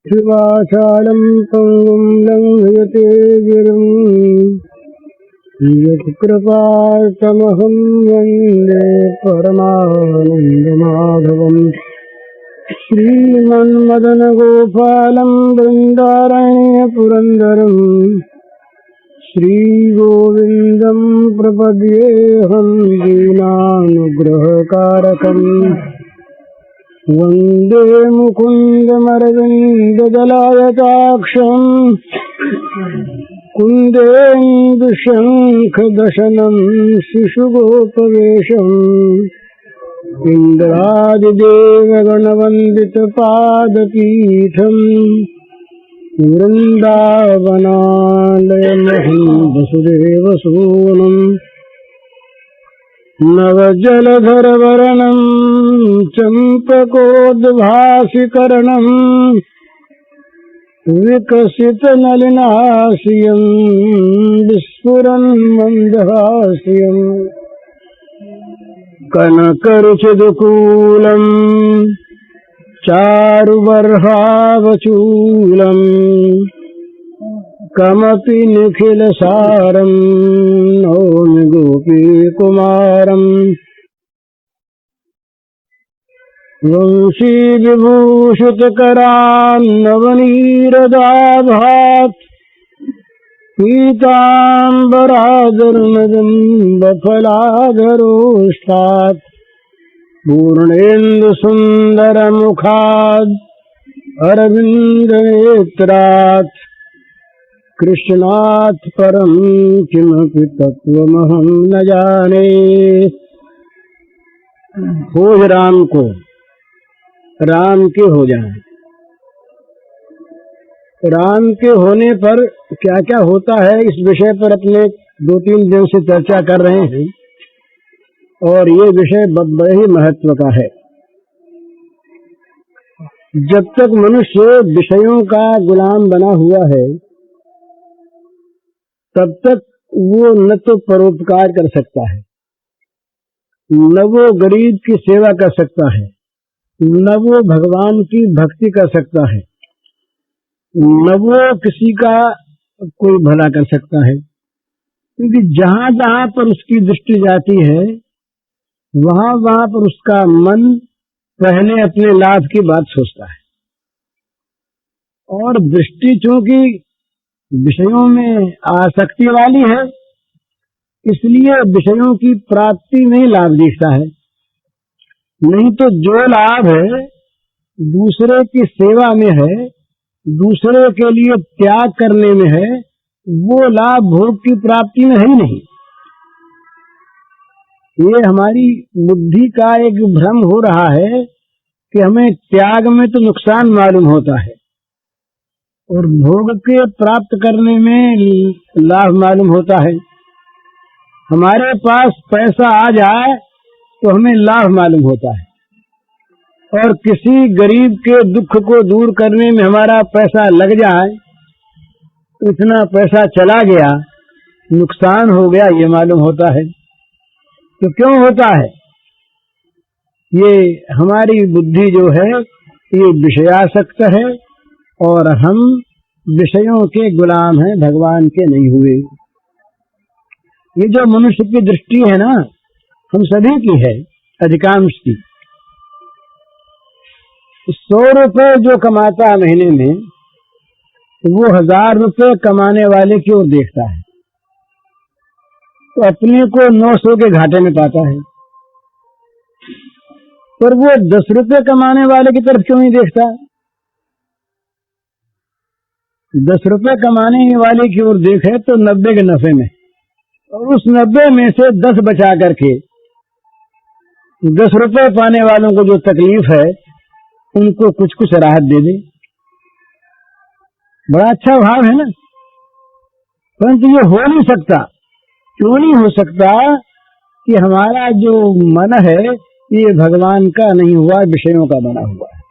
शिवाचालं पंगुं लंघयते गिरिं यत्कृपातमहं वन्दे परमानन्दमाधवम् श्रीमन्मदनगोपालं बृन्दारण्यपुरन्दरम् श्रीगोविन्दं प्रपद्येऽहं दीनानुग्रहकारकम् वन्दे मुकुन्दमरविन्ददलायताक्षम् कुन्देन्दुशङ्खदशनं शिशुगोपवेशम् इन्द्रादिदेवगणवन्दितपादपीठम् वृन्दावनालयमहं वसुदेवसूनम् नवजलधरवर्णं चम्पकोद्भासिकर्णम् विकसितनलिनास्यं विस्फुरन्मन्दहास्यम् कनकरुचिदुकूलम् चारुबर्हावचूलम् कमपि निखिलसारं नौमि गोपीकुमारम् वंशीविभूषितकरान्नवनीरदाभात् पीताम्बरादरुणबिम्बफलाधरोष्ठात् पूर्णेन्दुसुन्दरमुखाद् अरविन्दनेत्रात् कृष्णात् परं किमपि तत्त्वमहं न जाने। खोज राम को, राम के हो जाए। राम के होने पर क्या क्या होता है, इस विषय पर अपने 2-3 दिन से चर्चा कर रहे हैं और ये विषय बड़े ही महत्व का है। जब तक मनुष्य विषयों का गुलाम बना हुआ है तब तक वो न तो परोपकार कर सकता है, न वो गरीब की सेवा कर सकता है, न वो भगवान की भक्ति कर सकता है, न वो किसी का कोई भला कर सकता है। क्योंकि जहां जहां पर उसकी दृष्टि जाती है वहां वहां पर उसका मन पहले अपने लाभ की बात सोचता है। और दृष्टि चूंकि विषयों में आसक्ति वाली है इसलिए विषयों की प्राप्ति में ही लाभ दिखता है। नहीं तो जो लाभ है दूसरे की सेवा में है, दूसरे के लिए त्याग करने में है, वो लाभ भोग की प्राप्ति में है ही नहीं। ये हमारी बुद्धि का एक भ्रम हो रहा है कि हमें त्याग में तो नुकसान मालूम होता है और भोग के प्राप्त करने में लाभ मालूम होता है। हमारे पास पैसा आ जाए तो हमें लाभ मालूम होता है और किसी गरीब के दुख को दूर करने में हमारा पैसा लग जाए तो इतना पैसा चला गया, नुकसान हो गया, ये मालूम होता है। तो क्यों होता है? ये हमारी बुद्धि जो है ये विषयासक्त है और हम विषयों के गुलाम हैं, भगवान के नहीं हुए। ये जो मनुष्य की दृष्टि है ना, हम सभी की है, अधिकांश की। 100 रुपए जो कमाता है महीने में वो 1000 रुपए कमाने वाले की ओर देखता है तो अपने को 900 के घाटे में पाता है। पर वो 10 रुपए कमाने वाले की तरफ क्यों नहीं देखता? 10 रुपए कमाने वाले की ओर देखे तो 90 के नफे में, और उस 90 में से 10 बचा करके 10 रुपए पाने वालों को जो तकलीफ है उनको कुछ कुछ राहत दे दे। बड़ा अच्छा भाव है ना। परंतु ये हो नहीं सकता। क्यों नहीं हो सकता? कि हमारा जो मन है ये भगवान का नहीं हुआ, विषयों का बना हुआ है।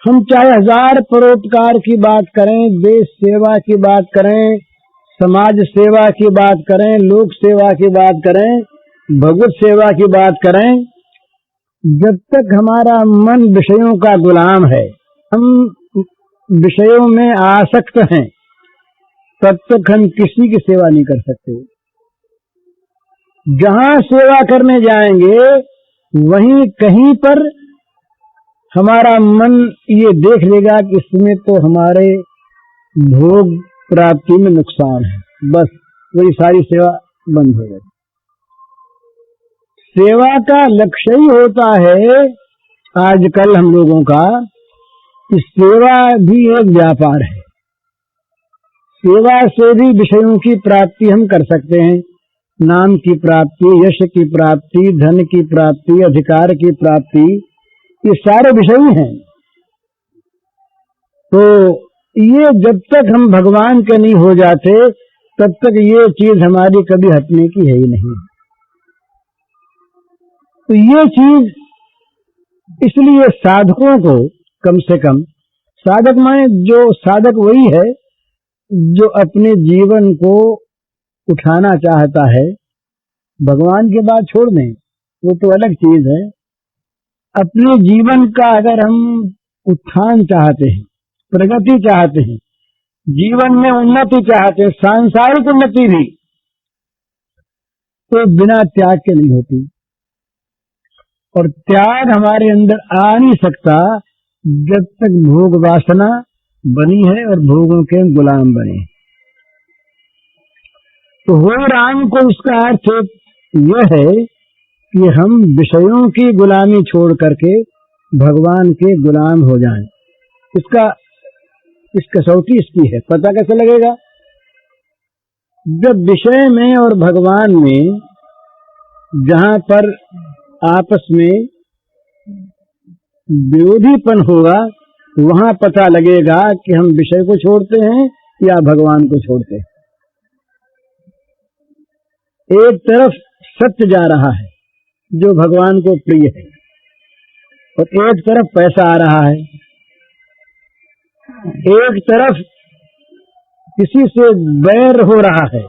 हम चाहे 1000 परोपकार की बात करें, देश सेवा की बात करें, समाज सेवा की बात करें, लोक सेवा की बात करें, भगवत सेवा की बात करें, जब तक हमारा मन विषयों का गुलाम है हम विषयों में आसक्त हैं तब तक हम किसी की सेवा नहीं कर सकते। जहां सेवा करने जाएंगे वहीं कहीं पर हमारा मन ये देख लेगा कि इसमें तो हमारे भोग प्राप्ति में नुकसान है, बस वही सारी सेवा बंद हो जाएगी। सेवा का लक्ष्य ही होता है आजकल हम लोगों का कि सेवा भी एक व्यापार है। सेवा से भी विषयों की प्राप्ति हम कर सकते हैं, नाम की प्राप्ति, यश की प्राप्ति, धन की प्राप्ति, अधिकार की प्राप्ति, ये सारे विषय हैं। तो ये जब तक हम भगवान के नहीं हो जाते तब तक ये चीज हमारी कभी हटने की है ही नहीं। तो ये चीज इसलिए साधकों को कम से कम, साधक माने जो साधक वही है जो अपने जीवन को उठाना चाहता है, भगवान की बात छोड़ दें वो तो अलग चीज है। अपने जीवन का अगर हम उत्थान चाहते हैं, प्रगति चाहते हैं, जीवन में उन्नति चाहते हैं, सांसारिक उन्नति भी, तो बिना त्याग के नहीं होती। और त्याग हमारे अंदर आ नहीं सकता जब तक भोग वासना बनी है और भोगों के गुलाम बने। तो हो राम को उसका अर्थ यह है कि हम विषयों की गुलामी छोड़ करके भगवान के गुलाम हो जाएं। इस कसौटी इसकी है। पता कैसे लगेगा? जब विषय में और भगवान में जहां पर आपस में विरोधीपन होगा वहां पता लगेगा कि हम विषय को छोड़ते हैं या भगवान को छोड़ते हैं। एक तरफ सत्य जा रहा है जो भगवान को प्रिय है और एक तरफ पैसा आ रहा है। एक तरफ किसी से बैर हो रहा है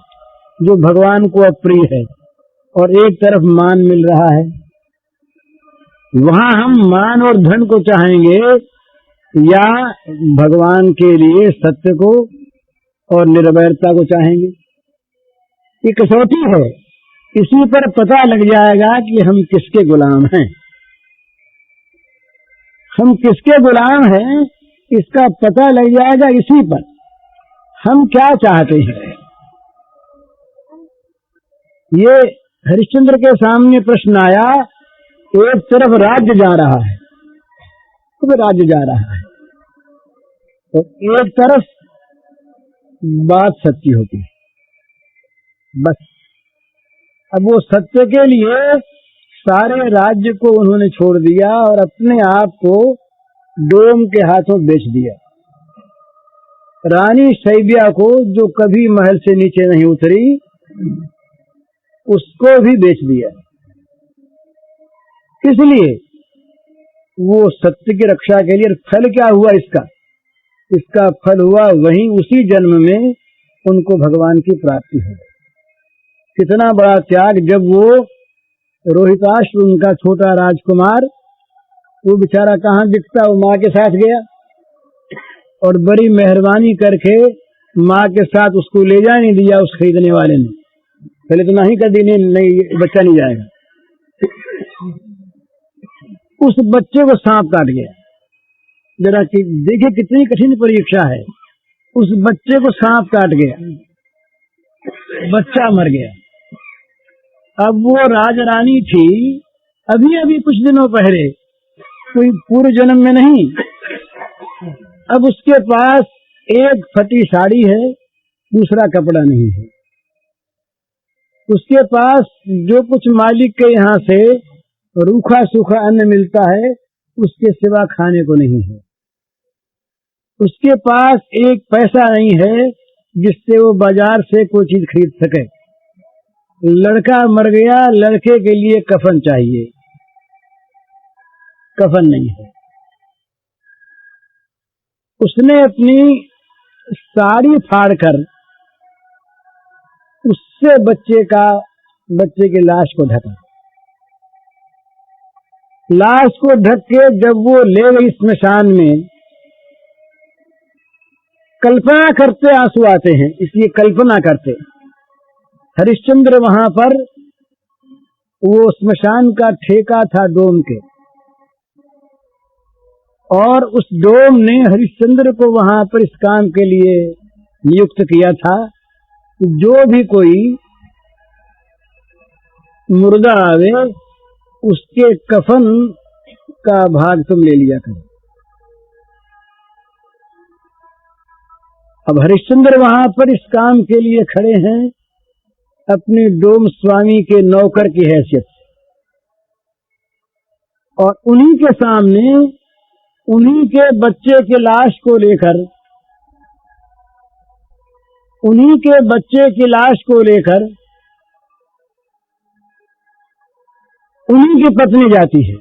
जो भगवान को अप्रिय है और एक तरफ मान मिल रहा है। वहां हम मान और धन को चाहेंगे या भगवान के लिए सत्य को और निर्भयता को चाहेंगे? ये कसौटी है। इसी पर पता लग जाएगा कि हम किसके गुलाम हैं। हम किसके गुलाम हैं इसका पता लग जाएगा इसी पर। हम क्या चाहते हैं? ये हरिश्चंद्र के सामने प्रश्न आया, एक तरफ राज्य जा रहा है, तो राज्य जा रहा है, तो एक तरफ बात सत्य होती है, बस। अब वो सत्य के लिए सारे राज्य को उन्होंने छोड़ दिया और अपने आप को डोम के हाथों बेच दिया। रानी शैब्या को, जो कभी महल से नीचे नहीं उतरी, उसको भी बेच दिया। इसलिए वो सत्य की रक्षा के लिए। फल क्या हुआ इसका? इसका फल हुआ वहीं उसी जन्म में उनको भगवान की प्राप्ति हो। कितना बड़ा त्याग! जब वो रोहिताश्व, उनका छोटा राजकुमार, वो बेचारा कहाँ दिखता, वो माँ के साथ गया और बड़ी मेहरबानी करके माँ के साथ उसको ले जा नहीं दिया। उस खरीदने वाले ने पहले तो नहीं कर दी, नहीं बच्चा नहीं जाएगा। उस बच्चे को सांप काट गया। जरा कि देखिए कितनी कठिन परीक्षा है। उस बच्चे को सांप काट गया, बच्चा मर गया। अब वो राजरानी थी, अभी अभी कुछ दिनों पहले, कोई पूर्व जन्म में नहीं। अब उसके पास एक फटी साड़ी है, दूसरा कपड़ा नहीं है। उसके पास जो कुछ मालिक के यहाँ से रूखा सूखा अन्न मिलता है उसके सिवा खाने को नहीं है। उसके पास एक पैसा नहीं है जिससे वो बाजार से कोई चीज खरीद सके। लड़का मर गया, लड़के के लिए कफन चाहिए, कफन नहीं है। उसने अपनी साड़ी फाड़कर उससे बच्चे की लाश को ढका। लाश को ढक के जब वो ले गई स्मशान में, कल्पना करते आंसू आते हैं, इसलिए कल्पना करते। हरिश्चंद्र वहां पर, वो श्मशान का ठेका था डोम के, और उस डोम ने हरिश्चंद्र को वहां पर इस काम के लिए नियुक्त किया था कि जो भी कोई मुर्दा आवे उसके कफन का भाग तुम ले लिया करो। अब हरिश्चंद्र वहां पर इस काम के लिए खड़े हैं अपने डोम स्वामी के नौकर की हैसियत से, और उन्हीं के सामने उन्हीं के बच्चे के लाश को लेकर, उन्हीं के बच्चे की लाश को लेकर उन्हीं की पत्नी जाती है।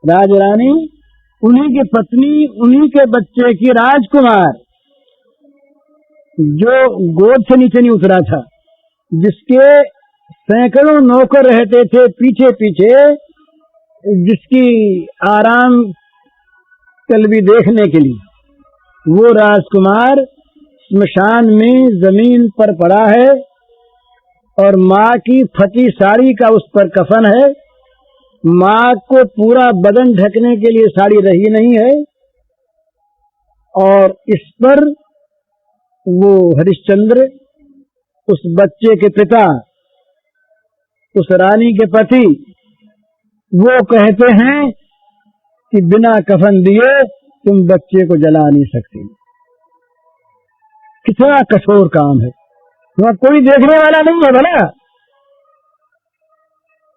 राजरानी, उन्हीं की पत्नी, उन्हीं के बच्चे की राजकुमार, जो गोद से नीचे नहीं उतरा था, जिसके सैकड़ों नौकर रहते थे पीछे पीछे, जिसकी आराम तलबी देखने के लिए, वो राजकुमार स्मशान में जमीन पर पड़ा है और माँ की फटी साड़ी का उस पर कफन है। माँ को पूरा बदन ढकने के लिए साड़ी रही नहीं है, और इस पर वो हरिश्चंद्र, उस बच्चे के पिता, उस रानी के पति, वो कहते हैं कि बिना कफन दिए तुम बच्चे को जला नहीं सकती। कितना कठोर काम है, वहां कोई देखने वाला नहीं है। भला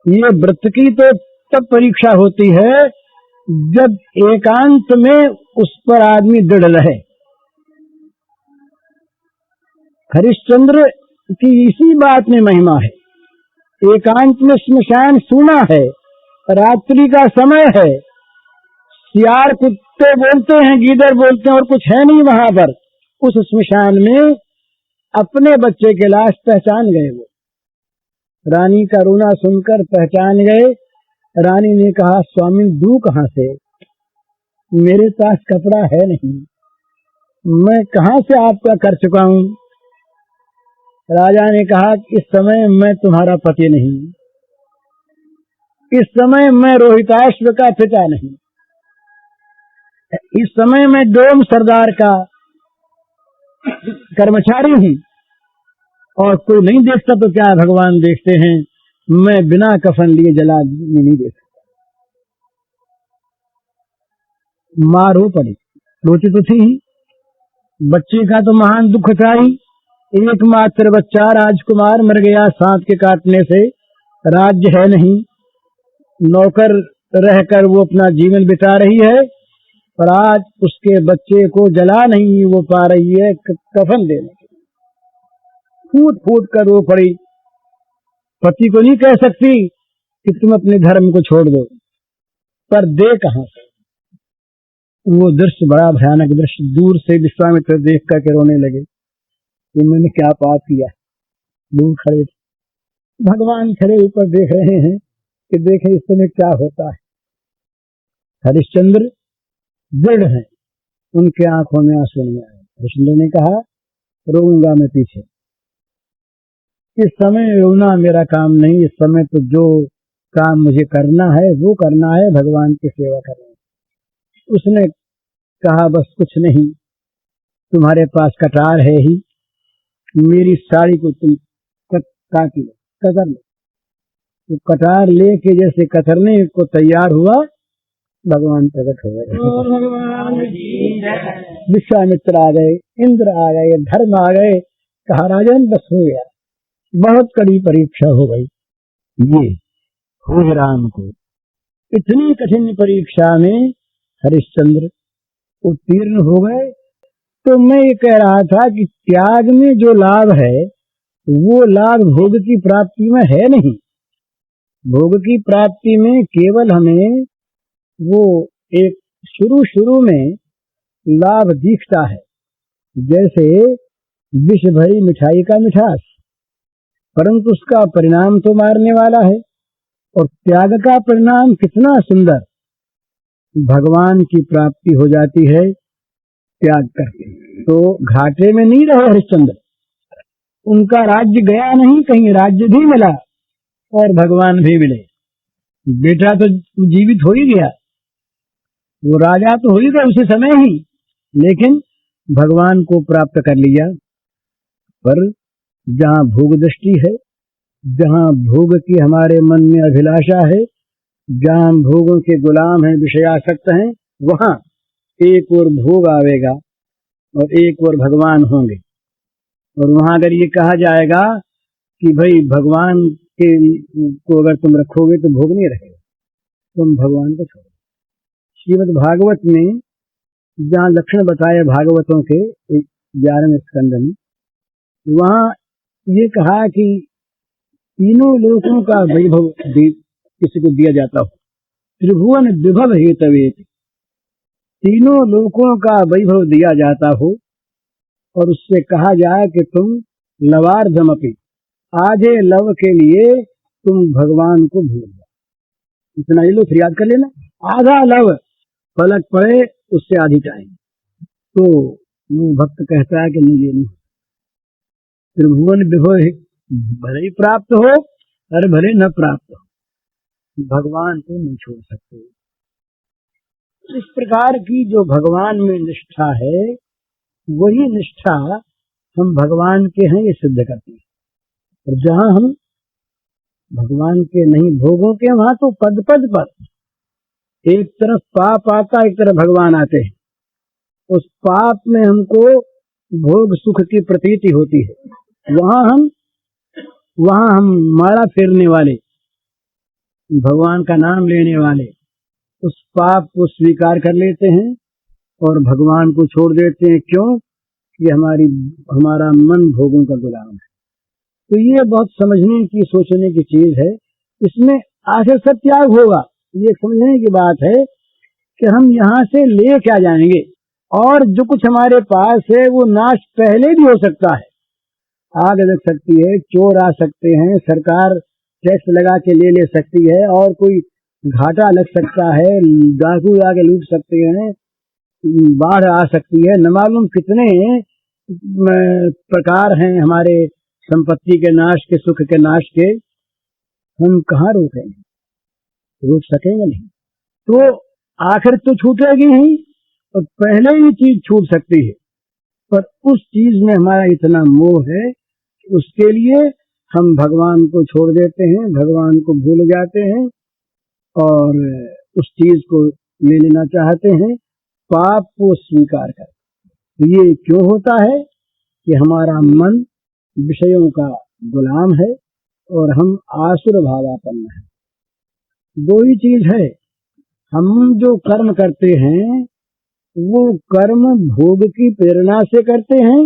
ये व्रत की तो तब परीक्षा होती है जब एकांत में उस पर आदमी दृढ़ रहे। हरिश्चंद्र की इसी बात में महिमा है। एकांत में श्मशान सूना है, रात्रि का समय है, सियार कुत्ते बोलते हैं, गीदड़ बोलते हैं, और कुछ है नहीं वहां पर। उस श्मशान में अपने बच्चे के लाश पहचान गए। वो रानी का रोना सुनकर पहचान गए। रानी ने कहा, स्वामी दूं कहां से, मेरे पास कपड़ा है नहीं, मैं कहां से आपका कर चुका हूं। राजा ने कहा, इस समय मैं तुम्हारा पति नहीं, इस समय मैं रोहिताश्व का पिता नहीं, इस समय मैं डोम सरदार का कर्मचारी हूं, और कोई नहीं देखता तो क्या भगवान देखते हैं, मैं बिना कफन लिए जला नहीं दे सकता। मां रो पड़ी, रोती तो थी, बच्चे का तो महान दुख था ही। एकमात्र बच्चा राजकुमार मर गया सांप के काटने से, राज्य है नहीं, नौकर रहकर वो अपना जीवन बिता रही है, पर आज उसके बच्चे को जला नहीं वो पा रही है कफन देने के लिए। फूट फूट कर रो पड़ी। पति को नहीं कह सकती कि तुम अपने धर्म को छोड़ दो, पर दे कहां से। वो दृश्य बड़ा भयानक दृश्य, दूर से विश्वामित्र देख करके रोने लगे कि मैंने क्या पाप किया। दूर खड़े भगवान खड़े ऊपर देख रहे हैं कि देखें इस समय क्या होता है। हरिश्चंद्र दृढ़ है, उनके आंखों में आंसू नहीं आए। हरिश्चंद्र ने कहा, रोऊंगा मैं पीछे, इस समय रोना मेरा काम नहीं, इस समय तो जो काम मुझे करना है वो करना है, भगवान की सेवा करना है। उसने कहा, बस कुछ नहीं, तुम्हारे पास कटार है ही, मेरी साड़ी को तुम काट लो, कतर लो। तो कटार लेके जैसे कतरने को तैयार हुआ, भगवान प्रकट हो गए। विश्वामित्र आ गए, इंद्र आ गए, धर्म आ गए। कहा, राजन बस हो गया, बहुत कड़ी परीक्षा हो गई। ये हो राम को इतनी कठिन परीक्षा में हरिश्चंद्र उत्तीर्ण हो गए। तो मैं ये कह रहा था कि त्याग में जो लाभ है वो लाभ भोग की प्राप्ति में है नहीं। भोग की प्राप्ति में केवल हमें वो एक शुरू में लाभ दिखता है, जैसे विष भरी मिठाई का मिठास, परंतु उसका परिणाम तो मारने वाला है। और त्याग का परिणाम कितना सुंदर, भगवान की प्राप्ति हो जाती है। त्याग करके। तो घाटे में नहीं रहे हरिश्चंद्र, उनका राज्य गया नहीं, कहीं राज्य भी मिला और भगवान भी मिले। बेटा तो जीवित हो ही गया, वो राजा तो हो ही गया उसी समय ही, लेकिन भगवान को प्राप्त कर लिया। पर जहाँ भोग दृष्टि है, जहाँ भोग की हमारे मन में अभिलाषा है, जहाँ भोगों के गुलाम हैं, विषयासक्त हैं, वहाँ एक और भोग आवेगा और एक और भगवान होंगे। और वहाँ अगर ये कहा जाएगा कि भाई भगवान के को अगर तुम रखोगे तो भोग नहीं रहेगा, तुम भगवान को छोड़ो। श्रीमद् भागवत में जहाँ लक्षण बताए भागवतों के 11वें स्कंद में, वहाँ ये कहा कि तीनों लोकों का वैभव किसी को दिया जाता हो, त्रिभुवन विभव हेतवे, तीनों लोकों का वैभव दिया जाता हो और उससे कहा जाए कि तुम लवार्धमपि, आधे लव के लिए तुम भगवान को भूल जाओ। इतना ये लो फिर याद कर लेना, आधा लव पलक पड़े उससे आधी टाइम। तो वो भक्त कहता है कि नहीं, ये नहीं, त्रिभुवन विभव भले ही प्राप्त हो अरे भले न प्राप्त हो, भगवान को नहीं छोड़ सकते। इस प्रकार की जो भगवान में निष्ठा है, वही निष्ठा हम भगवान के हैं ये सिद्ध करती है। और जहाँ हम भगवान के नहीं, भोगों के, वहां तो पद पद पर एक तरफ पाप आता, एक तरफ भगवान आते हैं। उस पाप में हमको भोग सुख की प्रतीति होती है, वहां हम माला फेरने वाले, भगवान का नाम लेने वाले उस पाप को स्वीकार कर लेते हैं और भगवान को छोड़ देते हैं। क्यों? कि हमारा मन भोगों का गुलाम है। तो ये बहुत समझने की, सोचने की चीज है। इसमें आखिर सब त्याग होगा, ये समझने की बात है कि हम यहाँ से ले क्या जाएंगे, और जो कुछ हमारे पास है वो नाश पहले भी हो सकता है। आग लग सकती है, चोर आ सकते हैं, सरकार टैक्स लगा के ले सकती है, और कोई घाटा लग सकता है, डाकू आके लूट सकते हैं, बाढ़ आ सकती है, न मालूम कितने प्रकार हैं हमारे संपत्ति के नाश के, सुख के नाश के। हम कहाँ रोकेंगे? रोक सकेंगे नहीं। तो आखिर तो छूटेगी ही, और पहले ही चीज छूट सकती है, पर उस चीज में हमारा इतना मोह है कि उसके लिए हम भगवान को छोड़ देते हैं, भगवान को भूल जाते हैं और उस चीज को ले लेना चाहते हैं, पाप को स्वीकार कर। तो ये क्यों होता है कि हमारा मन विषयों का गुलाम है और हम आसुर भावापन्न है। दो ही चीज है, हम जो कर्म करते हैं वो कर्म भोग की प्रेरणा से करते हैं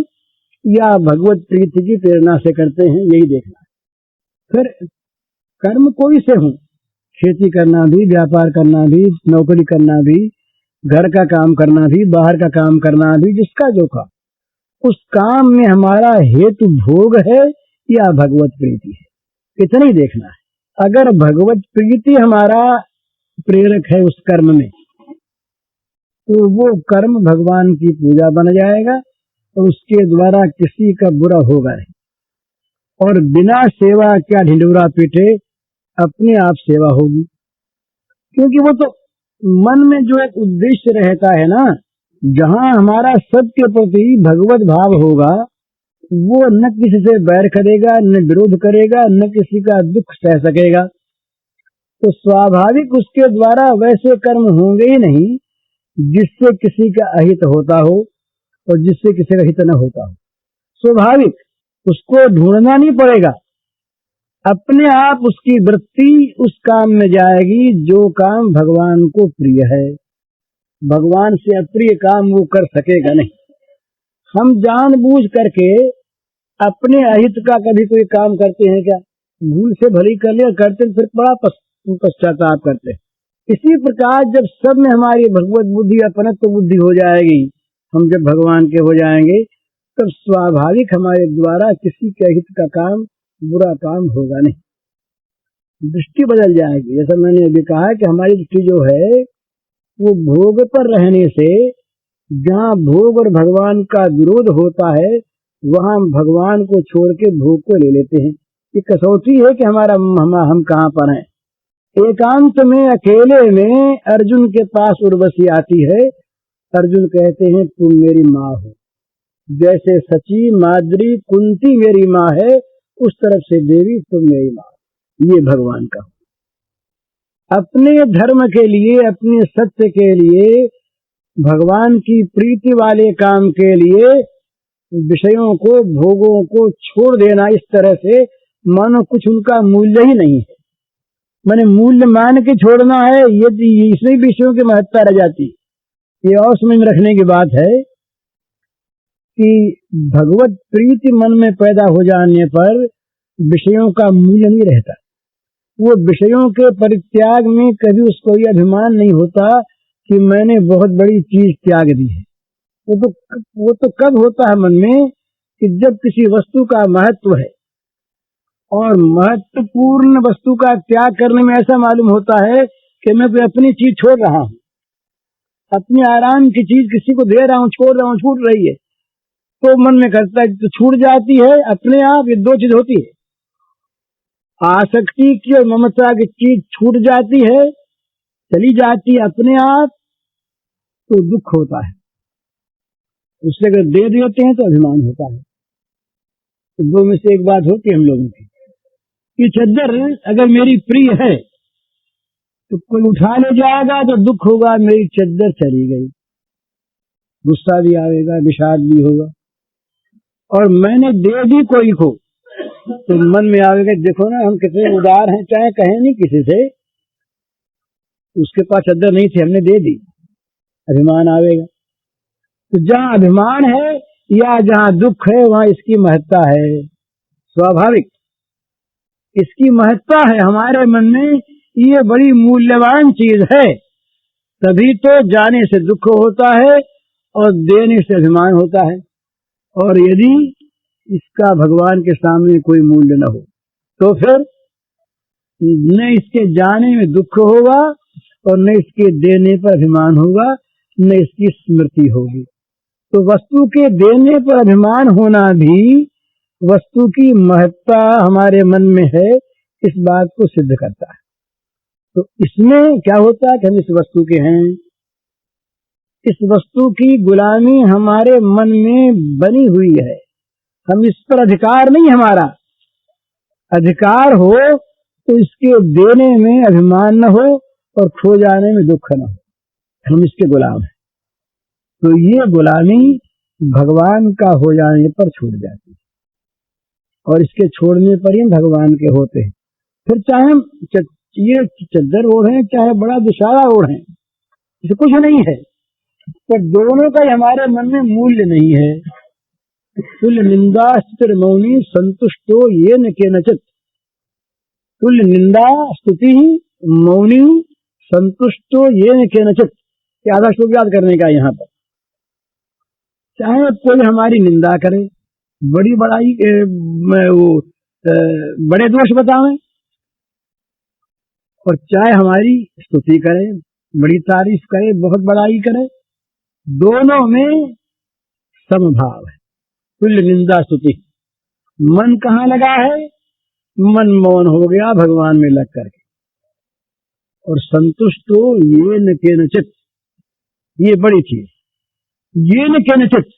या भगवत प्रीति की प्रेरणा से करते हैं, यही देखना है। फिर कर्म कोई से हो, खेती करना भी, व्यापार करना भी, नौकरी करना भी, घर का काम करना भी, बाहर का काम करना भी, जिसका जो का, उस काम में हमारा हेतु भोग है या भगवत प्रीति है, इतना ही देखना है। अगर भगवत प्रीति हमारा प्रेरक है उस कर्म में, तो वो कर्म भगवान की पूजा बन जाएगा और उसके द्वारा किसी का बुरा होगा नहीं। और बिना सेवा क्या ढिंढोरा पीटे, अपने आप सेवा होगी। क्योंकि वो तो मन में जो एक उद्देश्य रहता है ना, जहाँ हमारा सबके प्रति भगवत भाव होगा, वो न किसी से बैर करेगा, न विरोध करेगा, न किसी का दुख सह सकेगा। तो स्वाभाविक उसके द्वारा वैसे कर्म होंगे ही नहीं जिससे किसी का अहित होता हो और जिससे किसी का हित न होता हो। स्वाभाविक उसको ढूंढना नहीं पड़ेगा, अपने आप उसकी वृत्ति उस काम में जाएगी जो काम भगवान को प्रिय है। भगवान से अप्रिय काम वो कर सकेगा नहीं। हम जानबूझ करके अपने अहित का कभी कोई काम करते हैं क्या? भूल से भली कर लिया, करते फिर बड़ा पश्चाताप करते हैं। इसी प्रकार जब सब में हमारी भगवत बुद्धि, अपनत्व बुद्धि हो जाएगी, हम जब भगवान के हो जाएंगे, तब स्वाभाविक हमारे द्वारा किसी के हित का काम, बुरा काम होगा नहीं। दृष्टि बदल जाएगी। जैसा मैंने अभी कहा कि हमारी दृष्टि जो है वो भोग पर रहने से जहाँ भोग और भगवान का विरोध होता है वहाँ हम भगवान को छोड़ के भोग को ले लेते हैं। ये कसौटी है कि हम कहाँ पर हैं। एकांत में अकेले में अर्जुन के पास उर्वशी आती है। अर्जुन कहते हैं तुम मेरी माँ हो, जैसे सची माद्री कुंती मेरी माँ है उस तरफ से देवी तुम मेरी माँ। ये भगवान का अपने धर्म के लिए, अपने सत्य के लिए, भगवान की प्रीति वाले काम के लिए विषयों को, भोगों को छोड़ देना इस तरह से मानो कुछ उनका मूल्य ही नहीं है। मैंने मूल्य मान के छोड़ना है, ये इसमें विषयों की महत्ता रह जाती। ये और समझ में रखने की बात है कि भगवत प्रीति मन में पैदा हो जाने पर विषयों का मूल्य नहीं रहता। वो विषयों के परित्याग में कभी उसको ये अभिमान नहीं होता कि मैंने बहुत बड़ी चीज त्याग दी है। वो तो कब होता है मन में कि जब किसी वस्तु का महत्व है और महत्वपूर्ण वस्तु का त्याग करने में ऐसा मालूम होता है कि मैं कोई अपनी चीज छोड़ रहा हूँ, अपने आराम की चीज किसी को दे रहा हूँ, छोड़ रहा हूँ, छूट रही है, तो मन में करता है तो छूट जाती है अपने आप। ये दो चीज होती है, आसक्ति की और ममता की चीज छूट जाती है, चली जाती है अपने आप, तो दुख होता है। उससे अगर दे देते हैं तो अभिमान होता है। तो दो में से एक बात होती है हम लोगों की कि चद्दर अगर मेरी प्रिय है तो कोई उठा ले जाएगा तो दुख होगा, मेरी चद्दर चली गई, गुस्सा भी आएगा, विषाद भी होगा। और मैंने दे दी कोई को तो मन में आएगा देखो ना हम कितने उदार हैं, चाहे कहें नहीं किसी से, उसके पास चद्दर नहीं थी हमने दे दी, अभिमान आवेगा। तो जहाँ अभिमान है या जहाँ दुख है वहाँ इसकी महत्ता है, स्वाभाविक इसकी महत्ता है हमारे मन में। ये बड़ी मूल्यवान चीज है, तभी तो जाने से दुख होता है और देने से अभिमान होता है। और यदि इसका भगवान के सामने कोई मूल्य न हो तो फिर न इसके जाने में दुख होगा और न इसके देने पर अभिमान होगा, न इसकी स्मृति होगी। तो वस्तु के देने पर अभिमान होना भी वस्तु की महत्ता हमारे मन में है, इस बात को सिद्ध करता है। तो इसमें क्या होता है कि हम इस वस्तु के हैं, इस वस्तु की गुलामी हमारे मन में बनी हुई है, हम इस पर अधिकार नहीं, हमारा अधिकार हो तो इसके देने में अभिमान न हो और खो जाने में दुख न हो, हम इसके गुलाम हैं। तो ये गुलामी भगवान का हो जाने पर छूट जाती है और इसके छोड़ने पर ही भगवान के होते हैं। फिर चाहे हम ये चद्दर ओढ़ें चाहे बड़ा दुशाला ओढ़ें, इसे कुछ नहीं है, पर दोनों का हमारे मन में मूल्य नहीं है। तुल्य निंदा स्थिर मौनी संतुष्टो ये न केनचित, तुल्य निंदा स्तुति मौनी संतुष्टो ये न केनचित, आधा श्लोक याद करने का यहाँ पर। चाहे कोई हमारी निंदा करे, बड़ी बड़ाई बड़े दोष बतावें, और चाहे हमारी स्तुति करे, बड़ी तारीफ करे, बहुत बड़ाई करे, दोनों में समभाव है। तुल्य निंदा स्तुति। मन कहाँ लगा है? मन मौन हो गया भगवान में लग करके। और संतुष्ट हो ये न केनचित, ये बड़ी चीज, ये न केनचित,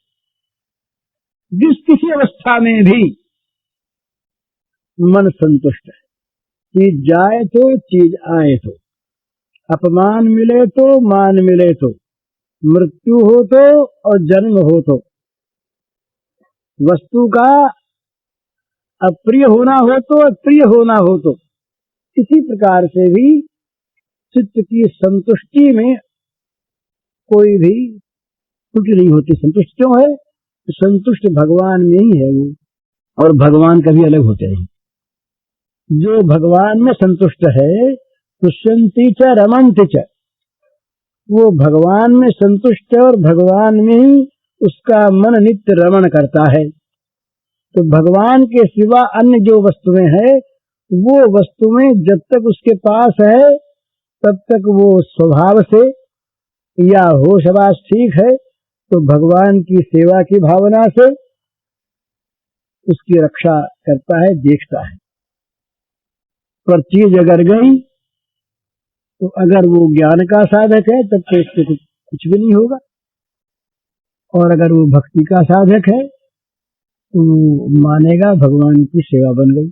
जिस किसी अवस्था में भी मन संतुष्ट है, चीज जाए तो चीज आए तो, अपमान मिले तो मान मिले तो, मृत्यु हो तो और जन्म हो तो, वस्तु का अप्रिय होना हो तो प्रिय होना हो तो, इसी प्रकार से भी चित्त की संतुष्टि में कोई भी त्रुटि नहीं होती। संतुष्ट क्यों है? तो संतुष्ट भगवान में ही है वो, और भगवान कभी अलग होते हैं। जो भगवान में संतुष्ट है तुष्यन्ति च रमन्ति च, वो भगवान में संतुष्ट है और भगवान में ही उसका मन नित्य रमण करता है। तो भगवान के सिवा अन्य जो वस्तुएं हैं, वो वस्तुएं जब तक उसके पास है तब तक वो स्वभाव से या होशबाश ठीक है, तो भगवान की सेवा की भावना से उसकी रक्षा करता है, देखता है। पर चीज अगर गई तो अगर वो ज्ञान का साधक है तब तो इससे कुछ भी नहीं होगा, और अगर वो भक्ति का साधक है तो मानेगा भगवान की सेवा बन गई,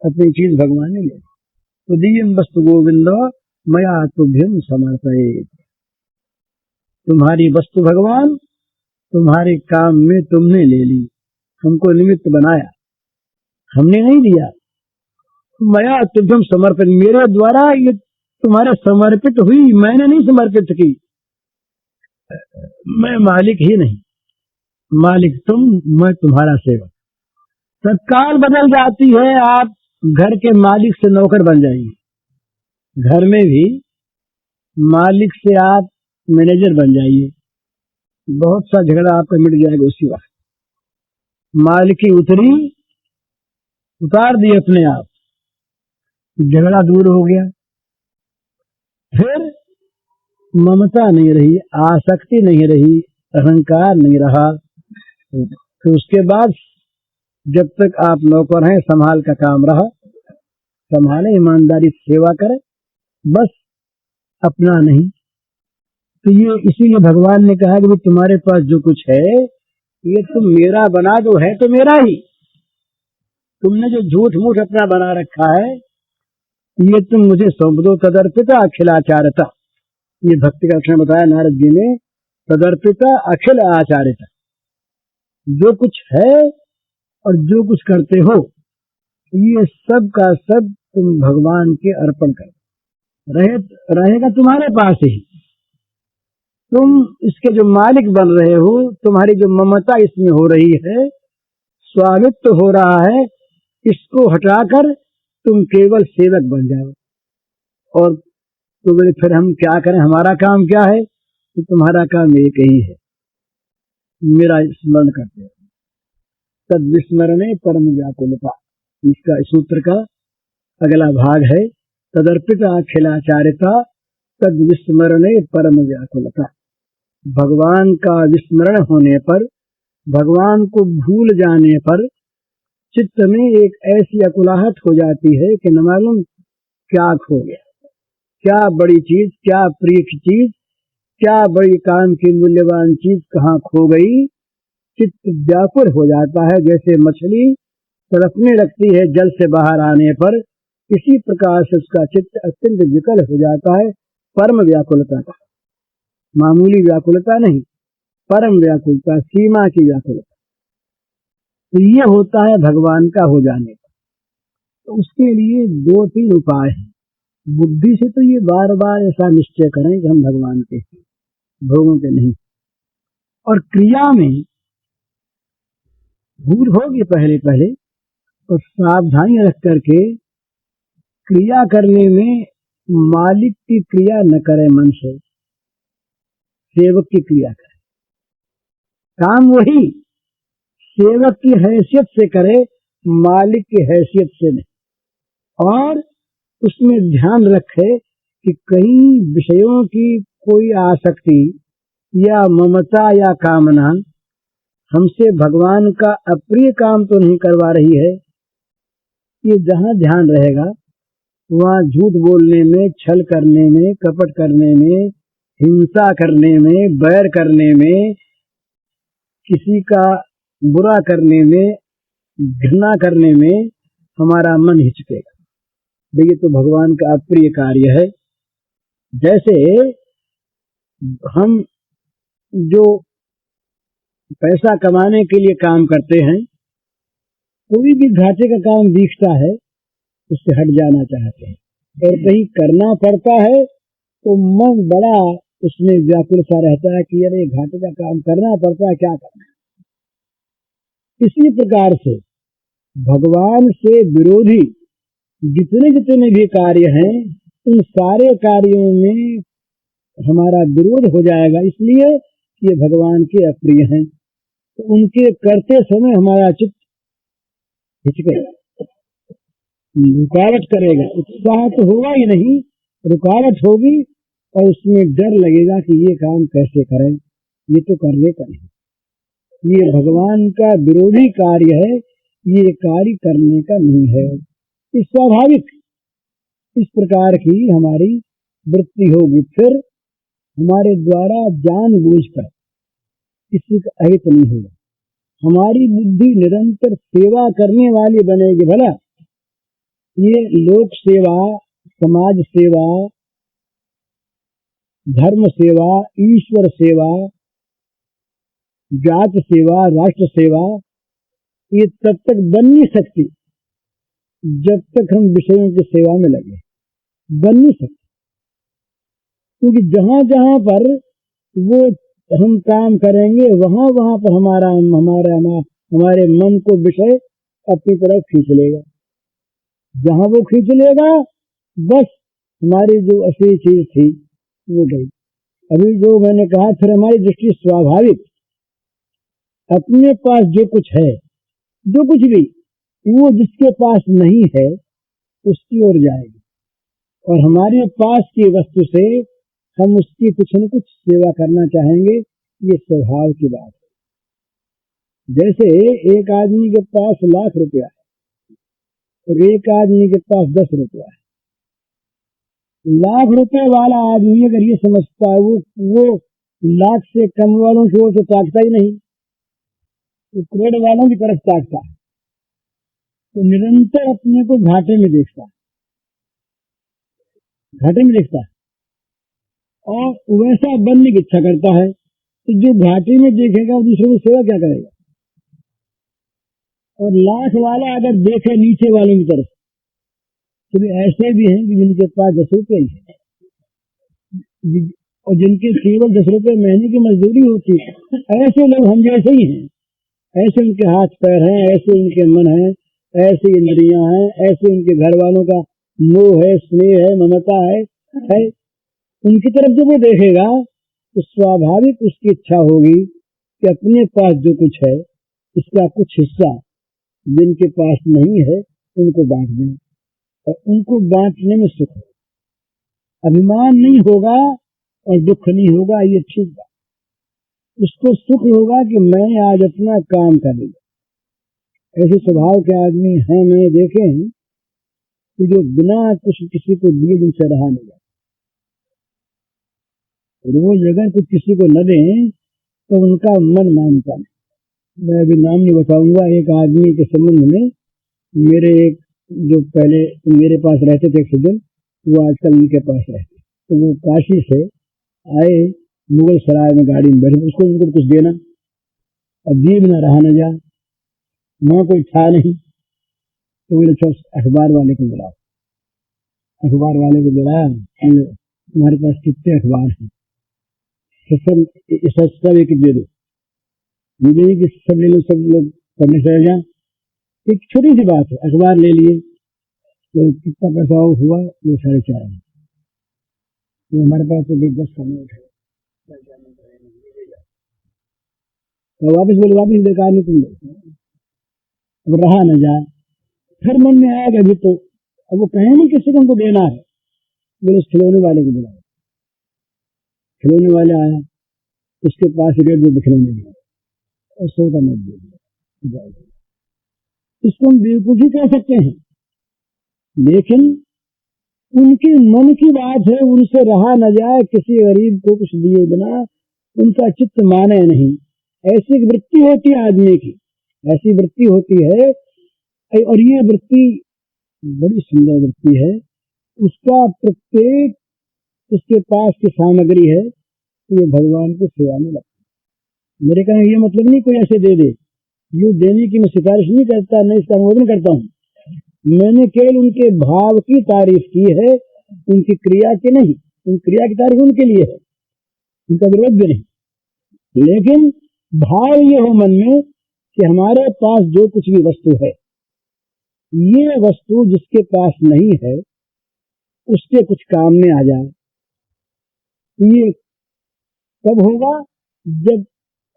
अपनी चीज भगवान ने ले। तो दिव्यम वस्तु गोविंद मया तुभ्यम समर्पयेत्। तुम्हारी वस्तु भगवान तुम्हारे काम में तुमने ले ली, हमको निमित्त बनाया, हमने नहीं लिया। मया तुभ्यम समर्पण, मेरे द्वारा ये तुम्हारे समर्पित हुई, मैंने नहीं समर्पित की। मैं मालिक ही नहीं, मालिक तुम, मैं तुम्हारा सेवक। तत्काल बदल जाती है, आप घर के मालिक से नौकर बन जाइए, घर में भी मालिक से आप मैनेजर बन जाइए, बहुत सा झगड़ा आपका मिट जाएगा उसी वक्त। मालिकी उतरी, उतार दी अपने आप, झगड़ा दूर हो गया। फिर ममता नहीं रही, आसक्ति नहीं रही, अहंकार नहीं रहा। तो उसके बाद जब तक आप नौकर हैं, संभाल का काम रहा, संभाले, ईमानदारी सेवा करें, बस अपना नहीं। तो ये इसीलिए भगवान ने कहा कि तुम्हारे पास जो कुछ है ये तुम मेरा बना दो, है तो मेरा ही। तुमने जो झूठ मूठ अपना बना रखा है ये तुम मुझे सौंप दो। तदर्पिता अखिल आचार्यता, ये भक्ति का लक्षण बताया नारद जी ने। तदर्पिता अखिल आचार्यता, जो कुछ है और जो कुछ करते हो ये सब का सब तुम भगवान के अर्पण करो, रहेगा तुम्हारे पास ही। तुम इसके जो मालिक बन रहे हो, तुम्हारी जो ममता इसमें हो रही है, स्वामित्व हो रहा है, इसको हटाकर तुम केवल सेवक बन जाओ। और तो बोले फिर हम क्या करें, हमारा काम क्या है? तो तुम्हारा काम एक ही है, मेरा स्मरण करते हो। तद विस्मरणे परम व्याकुलता, इसका सूत्र का अगला भाग है। तदर्पिता अखिलाचार्यता तद विस्मरणे परम व्याकुलता। भगवान का विस्मरण होने पर, भगवान को भूल जाने पर चित्त में एक ऐसी अकुलाहट हो जाती है कि न मालूम क्या खो गया, क्या बड़ी चीज, क्या प्रिय चीज, क्या बड़ी काम की मूल्यवान चीज कहाँ खो गई। चित्त व्याकुल हो जाता है, जैसे मछली तड़पने लगती है जल से बाहर आने पर, इसी प्रकार से उसका चित्त अत्यंत विकल हो जाता है। परम व्याकुलता का, मामूली व्याकुलता नहीं, परम व्याकुलता, सीमा की व्याकुलता। तो ये होता है भगवान का हो जाने का। तो उसके लिए 2-3 उपाय हैं। बुद्धि से तो ये बार बार ऐसा निश्चय करें कि हम भगवान के हैं, भोगों के नहीं। और क्रिया में भूल होगी पहले पहले, तो सावधानी रख करके क्रिया करने में मालिक की क्रिया न करे, मन से सेवक की क्रिया करे। काम वही सेवक की हैसियत से करे, मालिक की हैसियत से नहीं। और उसमें ध्यान रखे कि कहीं विषयों की कोई आसक्ति या ममता या कामना हमसे भगवान का अप्रिय काम तो नहीं करवा रही है। ये जहां ध्यान रहेगा वहां झूठ बोलने में, छल करने में, कपट करने में, हिंसा करने में, बैर करने में, किसी का बुरा करने में, घृणा करने में हमारा मन हिचकेगा। देखिए, तो भगवान का अप्रिय कार्य है। जैसे हम जो पैसा कमाने के लिए काम करते हैं, कोई भी घाटे का काम दिखता है उससे हट जाना चाहते हैं, और कहीं करना पड़ता है तो मन बड़ा उसमें व्याकुल सा रहता है कि अरे घाटे का काम करना पड़ता है, क्या करना है। इसी प्रकार से भगवान से विरोधी जितने जितने भी कार्य हैं, उन सारे कार्यों में हमारा विरोध हो जाएगा, इसलिए ये भगवान के अप्रिय हैं। तो उनके करते समय हमारा चित्त हिचकेगा, रुकावट करेगा। उत्साह तो होगा ही नहीं, रुकावट होगी, और उसमें डर लगेगा कि ये काम कैसे करें। ये तो करने का नहीं, ये भगवान का विरोधी कार्य है, ये कार्य करने का नहीं है। इस स्वाभाविक इस प्रकार की हमारी वृत्ति होगी, फिर हमारे द्वारा जानबूझकर किसी का अहित नहीं होगा। हमारी बुद्धि निरंतर सेवा करने वाली बनेगी। भला ये लोक सेवा, समाज सेवा, धर्म सेवा, ईश्वर सेवा, जात सेवा, राष्ट्र सेवा, ये तब तक बन नहीं सकती जब तक हम विषयों की सेवा में लगे, बन नहीं सकती। क्योंकि जहां जहां पर वो हम काम करेंगे वहां वहां पर हमारे मन को विषय अपनी तरफ खींच लेगा। जहां वो खींच लेगा बस हमारी जो असली चीज थी वो गई। अभी जो मैंने कहा, फिर हमारी दृष्टि स्वाभाविक अपने पास जो कुछ है, जो कुछ भी, वो जिसके पास नहीं है उसकी ओर जाएगी, और हमारे पास की वस्तु से हम उसकी कुछ न कुछ सेवा करना चाहेंगे। ये स्वभाव की बात है। जैसे एक आदमी के पास लाख रुपया है और एक आदमी के पास 10 रुपया है। लाख रुपए वाला आदमी अगर ये समझता है वो लाख से कम वालों की ओर तो ताकता ही नहीं, वो करोड़ वालों की तरफ ताकता है, तो निरंतर अपने को घाटे में देखता है, घाटे में देखता है, और वैसा बनने की इच्छा करता है। तो जो घाटे में देखेगा दूसरों की सेवा क्या करेगा? और लाख वाला अगर देखे नीचे वालों की तरफ, तो ऐसे भी हैं कि जिनके पास 10 रुपये ही है और जिनके केवल 10 रुपये महीने की मजदूरी होती है। ऐसे लोग हम जैसे ही हैं, ऐसे उनके हाथ पैर हैं, ऐसे उनके मन है, ऐसी इंद्रियां हैं, ऐसे उनके घर वालों का मोह है, स्नेह है, ममता है। उनकी तरफ जब वो देखेगा तो स्वाभाविक उसकी इच्छा होगी कि अपने पास जो कुछ है इसका कुछ हिस्सा जिनके पास नहीं है उनको बांट दें, और उनको बांटने में सुख होगा, अभिमान नहीं होगा और दुख नहीं होगा। ये ठीक बात, उसको सुख होगा कि मैं आज अपना काम कर लूंगा। ऐसे स्वभाव के आदमी हैं, मैंने देखे हैं कि जो बिना कुछ किसी को दिए जिनसे रहा नहीं जाता। रोज अगर कुछ किसी को न दें तो उनका मन मानता नहीं। मैं अभी नाम नहीं बताऊंगा। एक आदमी के संबंध में मेरे एक जो पहले मेरे पास रहते थे एक सज्जन, वो आजकल उनके पास रहते, तो वो काशी से आए, मुगल सराय में गाड़ी में बैठे, उसको उनको कुछ देना, अब दिए बिना रहा न जा, वहां कोई था नहीं, तो बोले अच्छा अखबार वाले को बुलाओ। अखबार वाले को बुलाया, तुम्हारे पास कितने अखबार हैं? सब एक दे दो। मुझे कि सब ले लो, सब लोग पढ़ने चले जाए। एक छोटी सी बात है, अखबार ले लिए, तो कितना पैसा हुआ? वो 4.5। तो हमारे पास तो 10 का नोट है, तो वापिस बोले वापिस बेकार नहीं तुम लोग, अब रहा न जाए। फिर मन में आया कि अभी तो अब वो कहे नहीं किसी को हमको देना है, बोले उस खिलौने वाले को बुलाओ। खिलौने वाले आया, उसके पास 1.5 रुपये खिलौने दिया और 100 का नोट दे दिया। इसको हम बेवकूफी कह सकते हैं, लेकिन उनके मन की बात है, उनसे रहा न जाए, किसी गरीब को कुछ दिए बिना उनका चित्त माने नहीं। ऐसी वृत्ति होती है आदमी की, ऐसी वृत्ति होती है, और ये वृत्ति बड़ी सुंदर वृत्ति है। उसका प्रत्येक उसके पास की सामग्री है तो ये भगवान की सेवा में लगता है। मेरे कहने ये मतलब नहीं कोई ऐसे दे दे, ये देने की मैं सिफारिश नहीं करता, नहीं इसका अनुमोदन करता हूँ। मैंने केवल उनके भाव की तारीफ की है, उनकी क्रिया की नहीं। उन क्रिया की तारीफ उनके लिए है, उनका विरोध भी नहीं। लेकिन भाव ये हो मन में कि हमारे पास जो कुछ भी वस्तु है, ये वस्तु जिसके पास नहीं है उसके कुछ काम में आ जाए। ये कब होगा? जब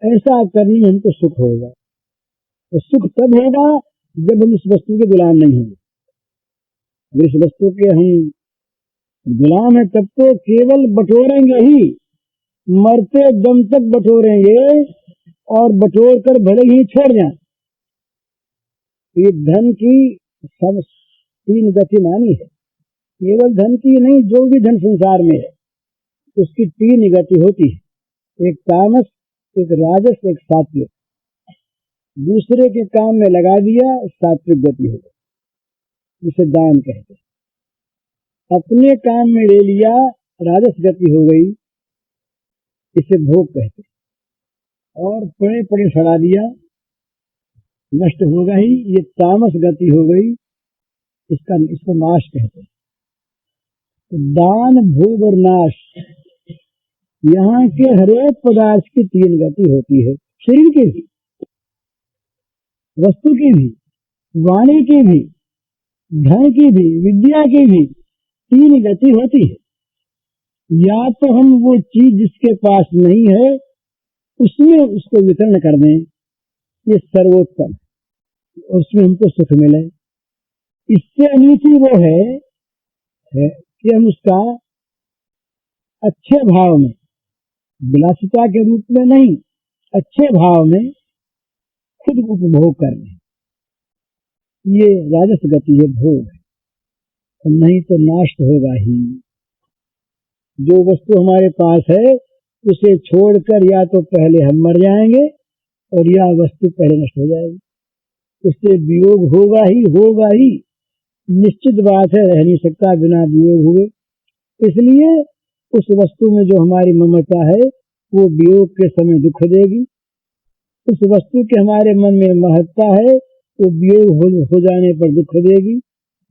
ऐसा करने में हमको सुख होगा, तो सुख तब होगा जब हम इस वस्तु के गुलाम नहीं होंगे। इस वस्तु के हम गुलाम है तब तो केवल बटोरेंगे ही, मरते दम तक बटोरेंगे और बटोर कर भले ही छोड़ जाएं। ये धन की सब 3 गति मानी है। केवल धन की नहीं, जो भी धन संसार में है उसकी 3 गति होती है, एक तामस, एक राजस, एक सात्विक। दूसरे के काम में लगा दिया सात्विक गति हो गई, जिसे दान कहते हैं। अपने काम में ले लिया राजस गति हो गई, इसे भोग कहते हैं। और पड़े पड़े सड़ा दिया, नष्ट होगा ही, ये तामस गति हो गई, इसको नाश कहते हैं। तो दान, भोग और नाश, यहाँ के हरेक पदार्थ की 3 गति होती है। शरीर की भी, वस्तु की भी, वाणी की भी, धन की भी, विद्या की भी 3 गति होती है। या तो हम वो चीज जिसके पास नहीं है उसमें उसको वितरण कर दें, ये सर्वोत्तम, उसमें हमको सुख मिले। इससे अनीति वो है कि हम उसका अच्छे भाव में, विलासिता के रूप में नहीं, अच्छे भाव में खुद उपभोग करने, ये राजस गति है, भोग है। नहीं तो नाश होगा ही। जो वस्तु हमारे पास है उसे छोड़कर या तो पहले हम मर जाएंगे और या वस्तु पहले नष्ट हो जाएगी, उससे वियोग होगा ही। निश्चित बात है, रह नहीं सकता बिना वियोग हुए। इसलिए उस वस्तु में जो हमारी ममता है वो वियोग के समय दुख देगी। उस वस्तु के हमारे मन में महत्ता है वो वियोग हो जाने पर दुख देगी।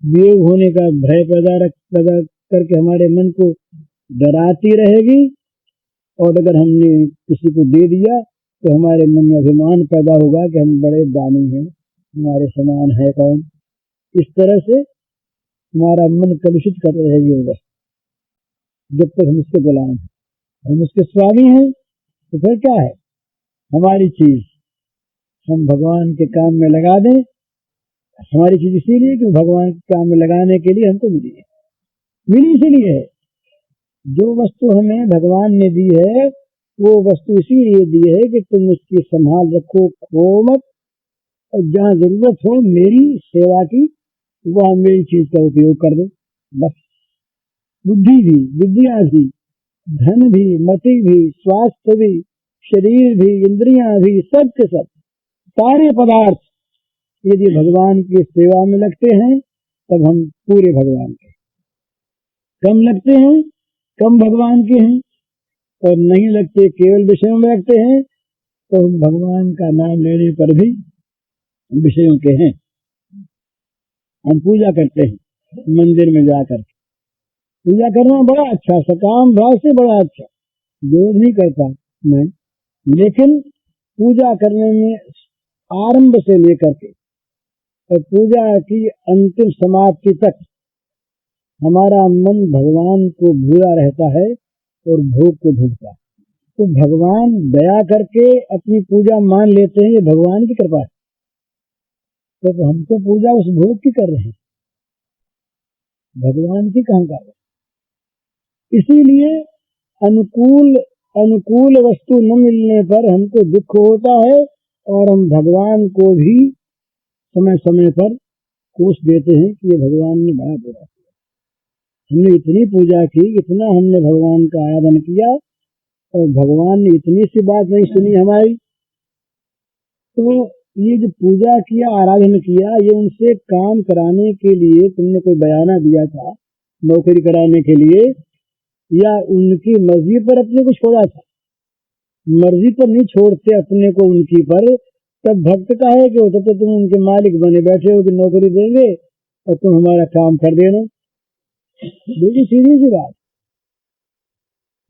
वियोग होने का भय पैदा करके हमारे मन को डराती रहेगी। और अगर हमने किसी को दे दिया तो हमारे मन में अभिमान पैदा होगा कि हम बड़े दानी हैं, हमारे समान है कौन। इस तरह से हमारा मन कलुषित कर रहेगी होगा। जब तक हम उसके गुलाम हैं, हम उसके स्वामी हैं, तो फिर क्या है हमारी चीज हम भगवान के काम में लगा दें। हमारी चीज इसीलिए कि भगवान के काम में लगाने के लिए हमको मिली इसीलिए है। जो वस्तु हमें भगवान ने दी है वो वस्तु इसीलिए दी है कि तुम उसकी संभाल रखो, खो मत, और जहाँ जरूरत हो मेरी सेवा की वह मेरी चीज का उपयोग कर दो, बस। बुद्धि भी, विद्या भी, धन भी, मति भी, स्वास्थ्य भी, शरीर भी, इंद्रियां भी, सब के सब सारे पदार्थ यदि भगवान की सेवा में लगते हैं तब हम पूरे भगवान के। कम लगते हैं, कम भगवान के हैं, और नहीं लगते, केवल विषयों में लगते हैं, तो हम भगवान का नाम लेने पर भी विषयों के हैं। हम पूजा करते हैं मंदिर में जाकर, पूजा करना बड़ा अच्छा, सकाम भाव से बड़ा अच्छा, विरोध नहीं करता मैं, लेकिन पूजा करने में आरंभ से लेकर के और पूजा की अंतिम समाप्ति तक हमारा मन भगवान को भूला रहता है और भोग को ढूंढता है। तो भगवान दया करके अपनी पूजा मान लेते हैं, ये भगवान की कृपा है। तो हम तो पूजा उस भोग की कर रहे हैं, भगवान की कहाँ कर रहे हैं। इसीलिए अनुकूल वस्तु न मिलने पर हमको दुख होता है और हम भगवान को भी समय समय पर कोस देते हैं कि ये भगवान ने बड़ा बुरा किया। हमने इतनी पूजा की, इतना हमने भगवान का आराधन किया और भगवान ने इतनी सी बात नहीं सुनी हमारी। तो ये जो पूजा किया, आराधन किया, ये उनसे काम कराने के लिए तुमने कोई बयाना दिया था, नौकरी कराने के लिए, या उनकी मर्जी पर अपने को छोड़ा था। मर्जी पर नहीं छोड़ते अपने को उनकी पर, तब भक्त का है कि होता तो तुम उनके मालिक बने बैठे हो कि नौकरी देंगे और तुम हमारा काम कर देना। देखिए सीधी सी बात,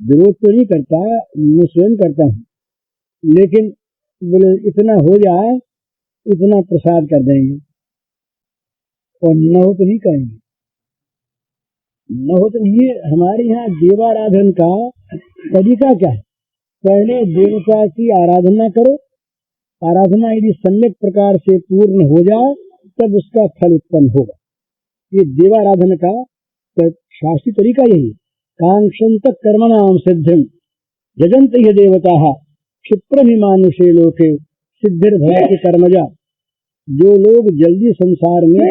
विरोध तो नहीं करता, मैं स्वयं करता हूँ, लेकिन बोले इतना हो जाए, इतना प्रसाद कर देंगे, और न हो तो नहीं करेंगे, न हो तो। ये हमारे यहाँ देवाराधन का तरीका क्या है? पहले देवता की आराधना करो, आराधना यदि सम्यक प्रकार से पूर्ण हो जाए तब उसका फल उत्पन्न होगा। ये देवाराधन का शास्त्रीय तरीका यही, कांक्षंत कर्मणाम सिद्धिम, जगन्त ये देवताः क्षिप्रमि मानुषे लोके सिद्धिर्भवति कर्मजा। जो लोग जल्दी संसार में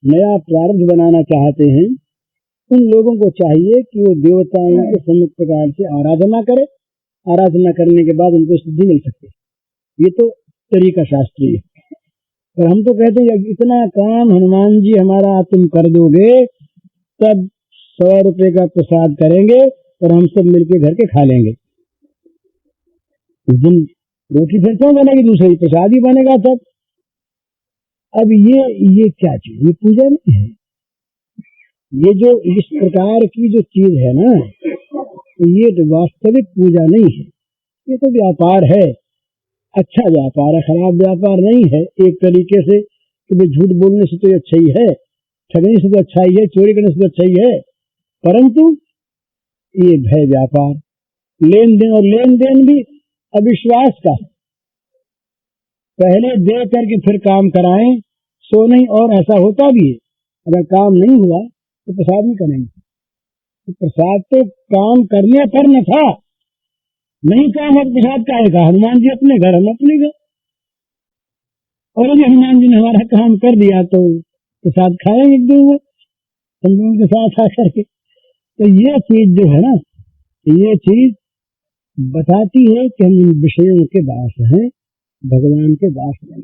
नया प्रारब्ध बनाना चाहते हैं, उन लोगों को चाहिए कि वो देवताओं के सम्यक प्रकार से आराधना करे। आराधना करने के बाद उनको सिद्धि मिल सकती है। ये तो तरीका शास्त्रीय है। और हम तो कहते हैं इतना काम हनुमान जी हमारा तुम कर दोगे तब 100 रुपए का प्रसाद करेंगे और हम सब मिलके घर के खा लेंगे। उस दिन रोटी फिर क्यों बनेगी, दूसरी प्रसाद ही बनेगा सब। अब ये क्या चीज, ये पूजा नहीं है। ये जो इस प्रकार की जो चीज है ना, ये तो वास्तविक पूजा नहीं है। ये तो व्यापार है, अच्छा व्यापार है, खराब व्यापार नहीं है। एक तरीके से कि झूठ बोलने से तो अच्छा ही है, ठगने से तो अच्छा ही है, चोरी करने से तो अच्छा ही है, परंतु ये भय व्यापार, लेन देन, और लेन देन भी अविश्वास का। पहले दे करके फिर काम कराएं, सो नहीं। और ऐसा होता भी है, अगर काम नहीं हुआ तो प्रसाद नहीं करेंगे। तो प्रसाद तो काम करने पर न था, नहीं काम और प्रसाद का है। हनुमान जी अपने घर, हम अपने घर। और यदि हनुमान जी ने हमारा काम कर दिया तो प्रसाद खाएंगे एक दिन हम लोगों के साथ आकर के। तो ये चीज जो है ना, ये चीज बताती है कि हम इन विषयों के दास हैं, भगवान के दास नहीं।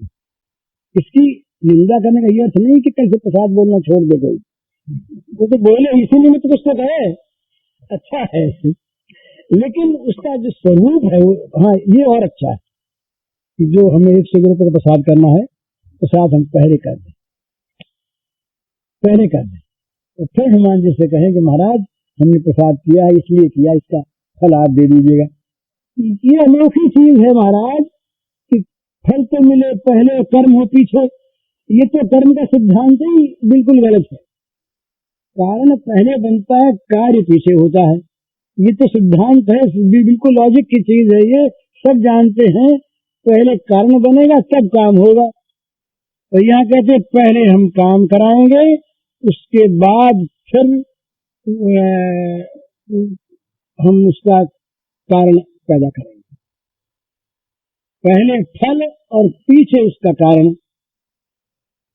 इसकी निंदा करने का ये अर्थ नहीं कि कैसे प्रसाद बोलना छोड़ दे कोई। वो तो बोले इसीलिए मैं तो कुछ तो कहे, अच्छा है, लेकिन उसका जो स्वरूप है वो, हाँ ये और अच्छा है कि जो हमें 100 रुपये का प्रसाद करना है, प्रसाद हम पहले कर दें, पहले कर दें। तो फिर हनुमान जी से कहें कि महाराज हमने प्रसाद किया है, इसलिए किया, इसका फल आप दे दीजिएगा। ये अनोखी चीज है महाराज कि फल तो मिले पहले, कर्म हो पीछे। ये तो कर्म का सिद्धांत ही बिल्कुल गलत है। कारण पहले बनता है, कार्य पीछे होता है। ये तो सिद्धांत है, बिल्कुल लॉजिक की चीज है। ये सब जानते हैं, पहले कारण बनेगा तब काम होगा। तो यहाँ कहते पहले हम काम कराएंगे, उसके बाद फिर हम उसका कारण पैदा करेंगे। पहले फल और पीछे उसका कारण।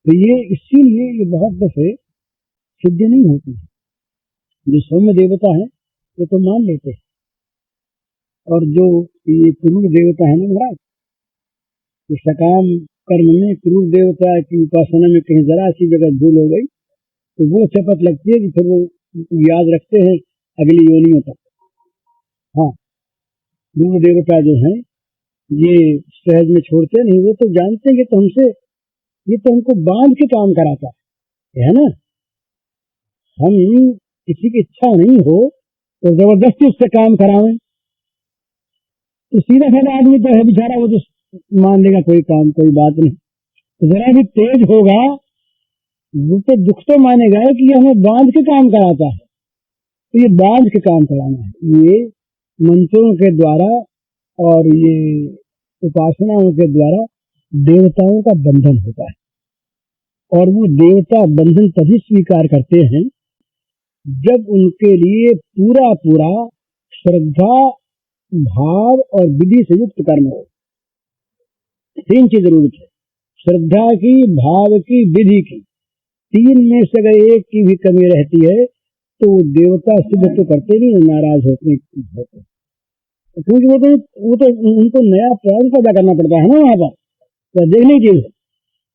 तो ये इसीलिए ये बहुत दफे सिद्धि नहीं होती है। जो सौम्य देवता है वो तो मान लेते हैं, और जो ये क्रूर देवता है ना महाराज, तो सकाम कर्म में क्रूर देवता की उपासना में कहीं जरा सी जगह भूल हो गई तो वो चपत लगती है कि फिर वो याद रखते हैं अगली योनियों तक। हाँ, क्रूर देवता जो है ये सहज में छोड़ते नहीं, वो तो जानते हैं कि तो हमसे, ये तो हमको बांध के काम कराता है ना। हम किसी की इच्छा नहीं हो तो जबरदस्ती उससे काम करावें तो सीधा साधा आदमी तो है बेचारा, वो तो मान लेगा कोई काम, कोई बात नहीं। तो जरा भी तेज होगा वो तो दुख तो मानेगा कि ये हमें बांध के काम कराता है। तो ये बांध के काम कराना है, ये मंत्रों के द्वारा और ये उपासनाओं के द्वारा देवताओं का बंधन होता है। और वो देवता बंधन तभी स्वीकार करते हैं जब उनके लिए पूरा पूरा श्रद्धा, भाव और विधि से युक्त कर्म हो। 3 की जरूरत है, श्रद्धा की, भाव की, विधि की। 3 में से अगर एक की भी कमी रहती है तो देवता सिद्ध तो करते नहीं, नाराज होते। क्योंकि वो तो उनको नया प्रारूप पैदा करना पड़ता है ना। वहां पर तो देखने की चीज है,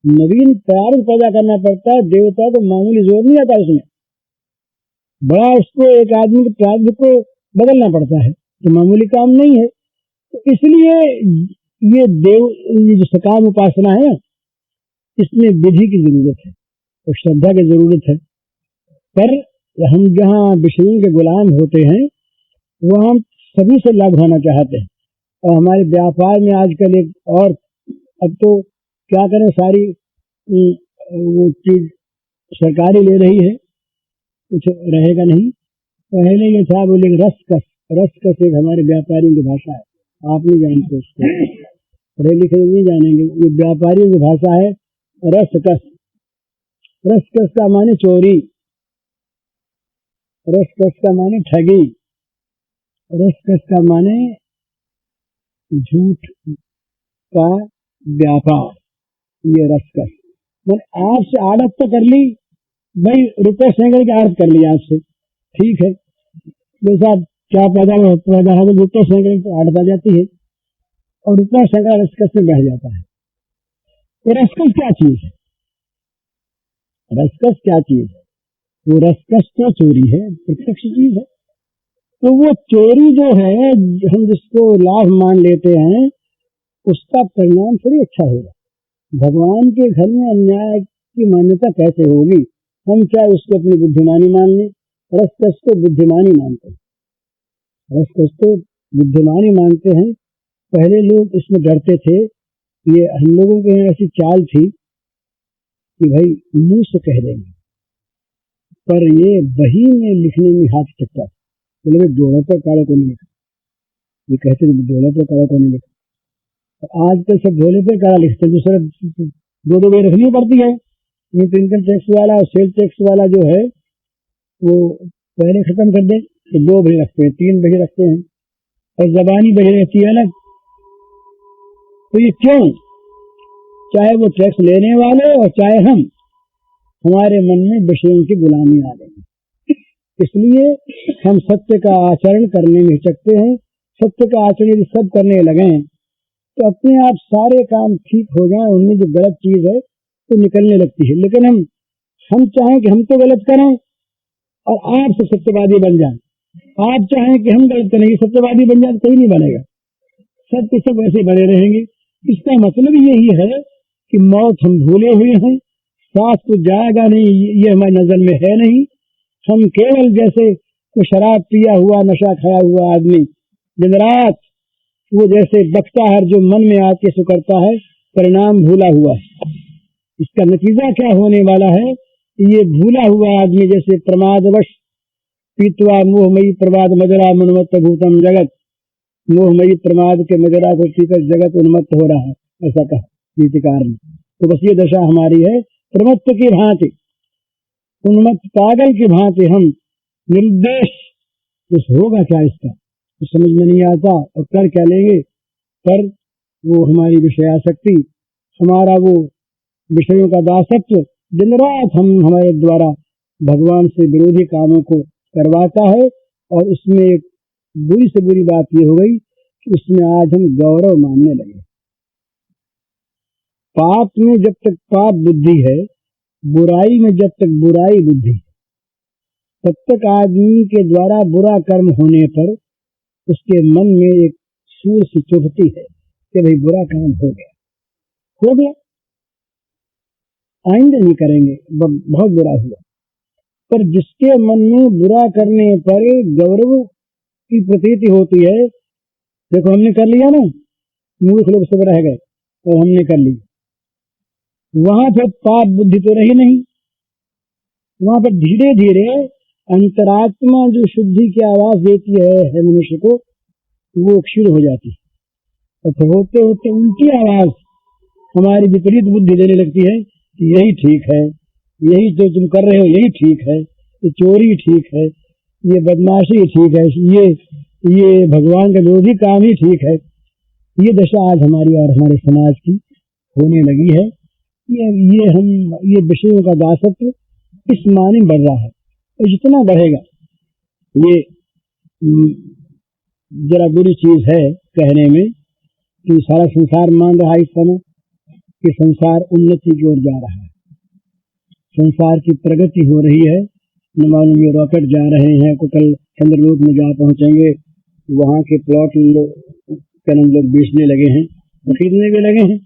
नवीन प्रारूप पैदा करना पड़ता है। देवता को मामूली जोर नहीं आता उसमें, बड़ा उसको एक आदमी के प्रारूप को बदलना पड़ता है, तो मामूली काम नहीं है। तो इसलिए ये जो सकाम उपासना है इसमें विधि की जरूरत है और श्रद्धा की जरूरत है। पर हम जहाँ विषयों के गुलाम होते हैं वह हम सभी से लाभ होना चाहते हैं। और हमारे व्यापार में आजकल एक और, अब तो क्या करें, सारी वो चीज सरकारी ले रही है, कुछ रहेगा नहीं। पहले ये था बोले रसकस, रसकस एक हमारे व्यापारियों की भाषा है, आप नहीं जानते उसको, पढ़े लिखे नहीं जानेंगे। ये व्यापारियों की भाषा है रसकस। रसकस का माने चोरी, रसकस का माने ठगी, रसकस का माने झूठ का व्यापार, ये रसकस। मैंने आपसे आड़त तो कर ली भाई, रुपये सैकड़े की आड़त कर ली आपसे, ठीक है, जैसा क्या पैदा हो तो रुपये सैकड़े की आड़त आ जाती है और रुपया सैकड़ा रसकस में बढ़ जाता है। तो रसकस क्या चीज है? रसकस क्या चीज है? वो रसकस तो चोरी है, प्रत्यक्ष चीज है। तो वो चोरी जो है, हम जिसको लाभ मान लेते हैं, उसका परिणाम थोड़ी अच्छा होगा। भगवान के घर में अन्याय की मान्यता कैसे होगी? हम चाहे उसको अपनी बुद्धिमानी मान लें, रसकस को बुद्धिमानी मानते हैं, रसकस को बुद्धिमानी मानते हैं। पहले लोग इसमें डरते थे। ये हम लोगों के यहाँ ऐसी चाल थी कि भाई मुंह से कह देंगे, पर ये बही में लिखने में हाथ चकता, बोले जोड़ा तो काले को नहीं लिखा, ये कहते जोड़ा तो काला को नहीं लिखा। तो आजकल सब झोले पे काला लिखते, दूसरा दो बही रखनी पड़ती है। ये तो इनकम टैक्स वाला और सेल टैक्स वाला जो है वो पहले खत्म कर दे तो 2 बही रखते हैं, 3 बही रखते हैं, और जबानी बही रहती है अलग। तो ये क्यों? चाहे वो टैक्स लेने वाले और चाहे हम, हमारे मन में विषयों की गुलामी आ गई, इसलिए हम सत्य का आचरण करने में हिचकते हैं। सत्य का आचरण यदि सब करने लगे तो अपने आप सारे काम ठीक हो जाए, उनमें जो गलत चीज है तो निकलने लगती है। लेकिन हम चाहें कि हम तो गलत करें और आप से सत्यवादी बन जाए, आप चाहें कि हम गलत करेंगे सत्यवादी बन जाए, तो कोई नहीं बनेगा, सब के सब ऐसे बने रहेंगे। इसका मतलब यही है कि मौत हम भूले हुए हैं, सांस तो जाएगा नहीं, ये हमारी नजर में है नहीं। हम केवल जैसे कोई शराब पिया हुआ, नशा खाया हुआ आदमी दिन रात वो जैसे बकता है, जो मन में आके सो करता है, परिणाम भूला हुआ है। इसका नतीजा क्या होने वाला है? ये भूला हुआ आदमी जैसे प्रमादवश पीतवा मोहमयी प्रमाद मजरा मनमत्त भूतम जगत, मोहमयी प्रमाद के मजरा को पीकर जगत उन्मत्त हो रहा है, ऐसा कहा नीतिकार ने। तो बस ये दशा हमारी है, प्रमत्त की भांति, उन्मत्त पागल की भांति हम निर्देश। कुछ होगा क्या इसका तो समझ में नहीं आता, और कर क्या लेंगे? पर वो हमारी विषयासक्ति, हमारा वो विषयों का दासत्व दिन रात हमारे द्वारा भगवान से विरोधी कामों को करवाता है। और इसमें एक बुरी से बुरी बात ये हो गई कि उसमें आज हम गौरव मानने लगे। पाप में जब तक पाप बुद्धि है, बुराई में जब तक बुराई बुद्धि है, तब तक आदमी के द्वारा बुरा कर्म होने पर उसके मन में एक सूर सी चुभती है कि भाई बुरा काम हो गया, आइंदा नहीं करेंगे, बहुत बुरा हुआ। पर जिसके मन में बुरा करने पर गौरव की प्रतीति होती है, देखो हमने कर लिया ना, मूर्ख लोग सब रह गए और हमने कर लिया, वहां पर पाप बुद्धि तो रही नहीं। वहां पर धीरे धीरे अंतरात्मा जो शुद्धि की आवाज देती है मनुष्य को, वो क्षीण हो जाती है, और फिर होते होते उनकी आवाज हमारी विपरीत बुद्धि देने लगती है कि यही ठीक है, यही जो तुम कर रहे हो यही ठीक है, ये चोरी ठीक है, ये बदमाशी ठीक है, ये भगवान का विरोधी काम ही ठीक है। ये दशा आज हमारी और हमारे समाज की होने लगी है। ये विषयों का दासत्व इस माने बढ़ रहा है, और जितना बढ़ेगा ये जरा बुरी चीज है कहने में कि सारा संसार मान रहा है इस समय कि संसार उन्नति की ओर जा रहा है, संसार की प्रगति हो रही है। न मालूम ये रॉकेट जा रहे हैं, को कल चंद्रलोक में जा पहुंचेंगे, वहां के प्लॉट लोग बेचने लगे हैं, खरीदने भी लगे हैं,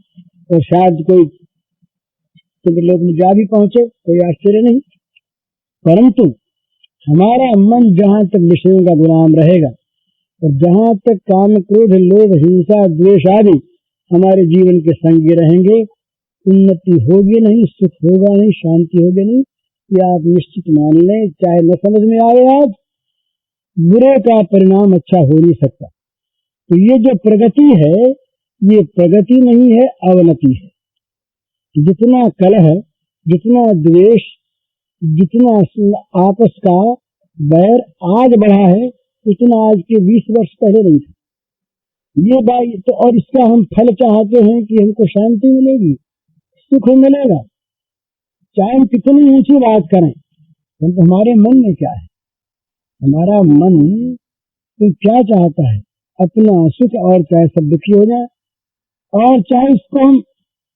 और शायद कोई चंद्रलोक में जा भी पहुंचे, कोई आश्चर्य नहीं। परंतु हमारा मन जहां तक विषयों का गुलाम रहेगा और जहां तक काम, क्रोध, लोभ, हिंसा, द्वेष आदि हमारे जीवन के संगी रहेंगे, उन्नति होगी नहीं, सुख होगा नहीं, शांति होगी नहीं। ये आप निश्चित मान लें, चाहे न समझ में आए आज, बुरे का परिणाम अच्छा हो नहीं सकता। तो ये जो प्रगति है, ये प्रगति नहीं है, अवनति है। जितना कलह, जितना द्वेष, जितना आपस का बैर आज बढ़ा है, उतना आज के 20 वर्ष पहले नहीं था। ये बात तो, और इसका हम फल चाहते हैं कि हमको शांति मिलेगी, सुख मिलेगा, चाहे हम कितनी ऊंची बात करें, तो हमारे मन में क्या है? हमारा मन तो क्या चाहता है? अपना सुख, और चाहे सब दुखी हो जाए, और चाहे इसको हम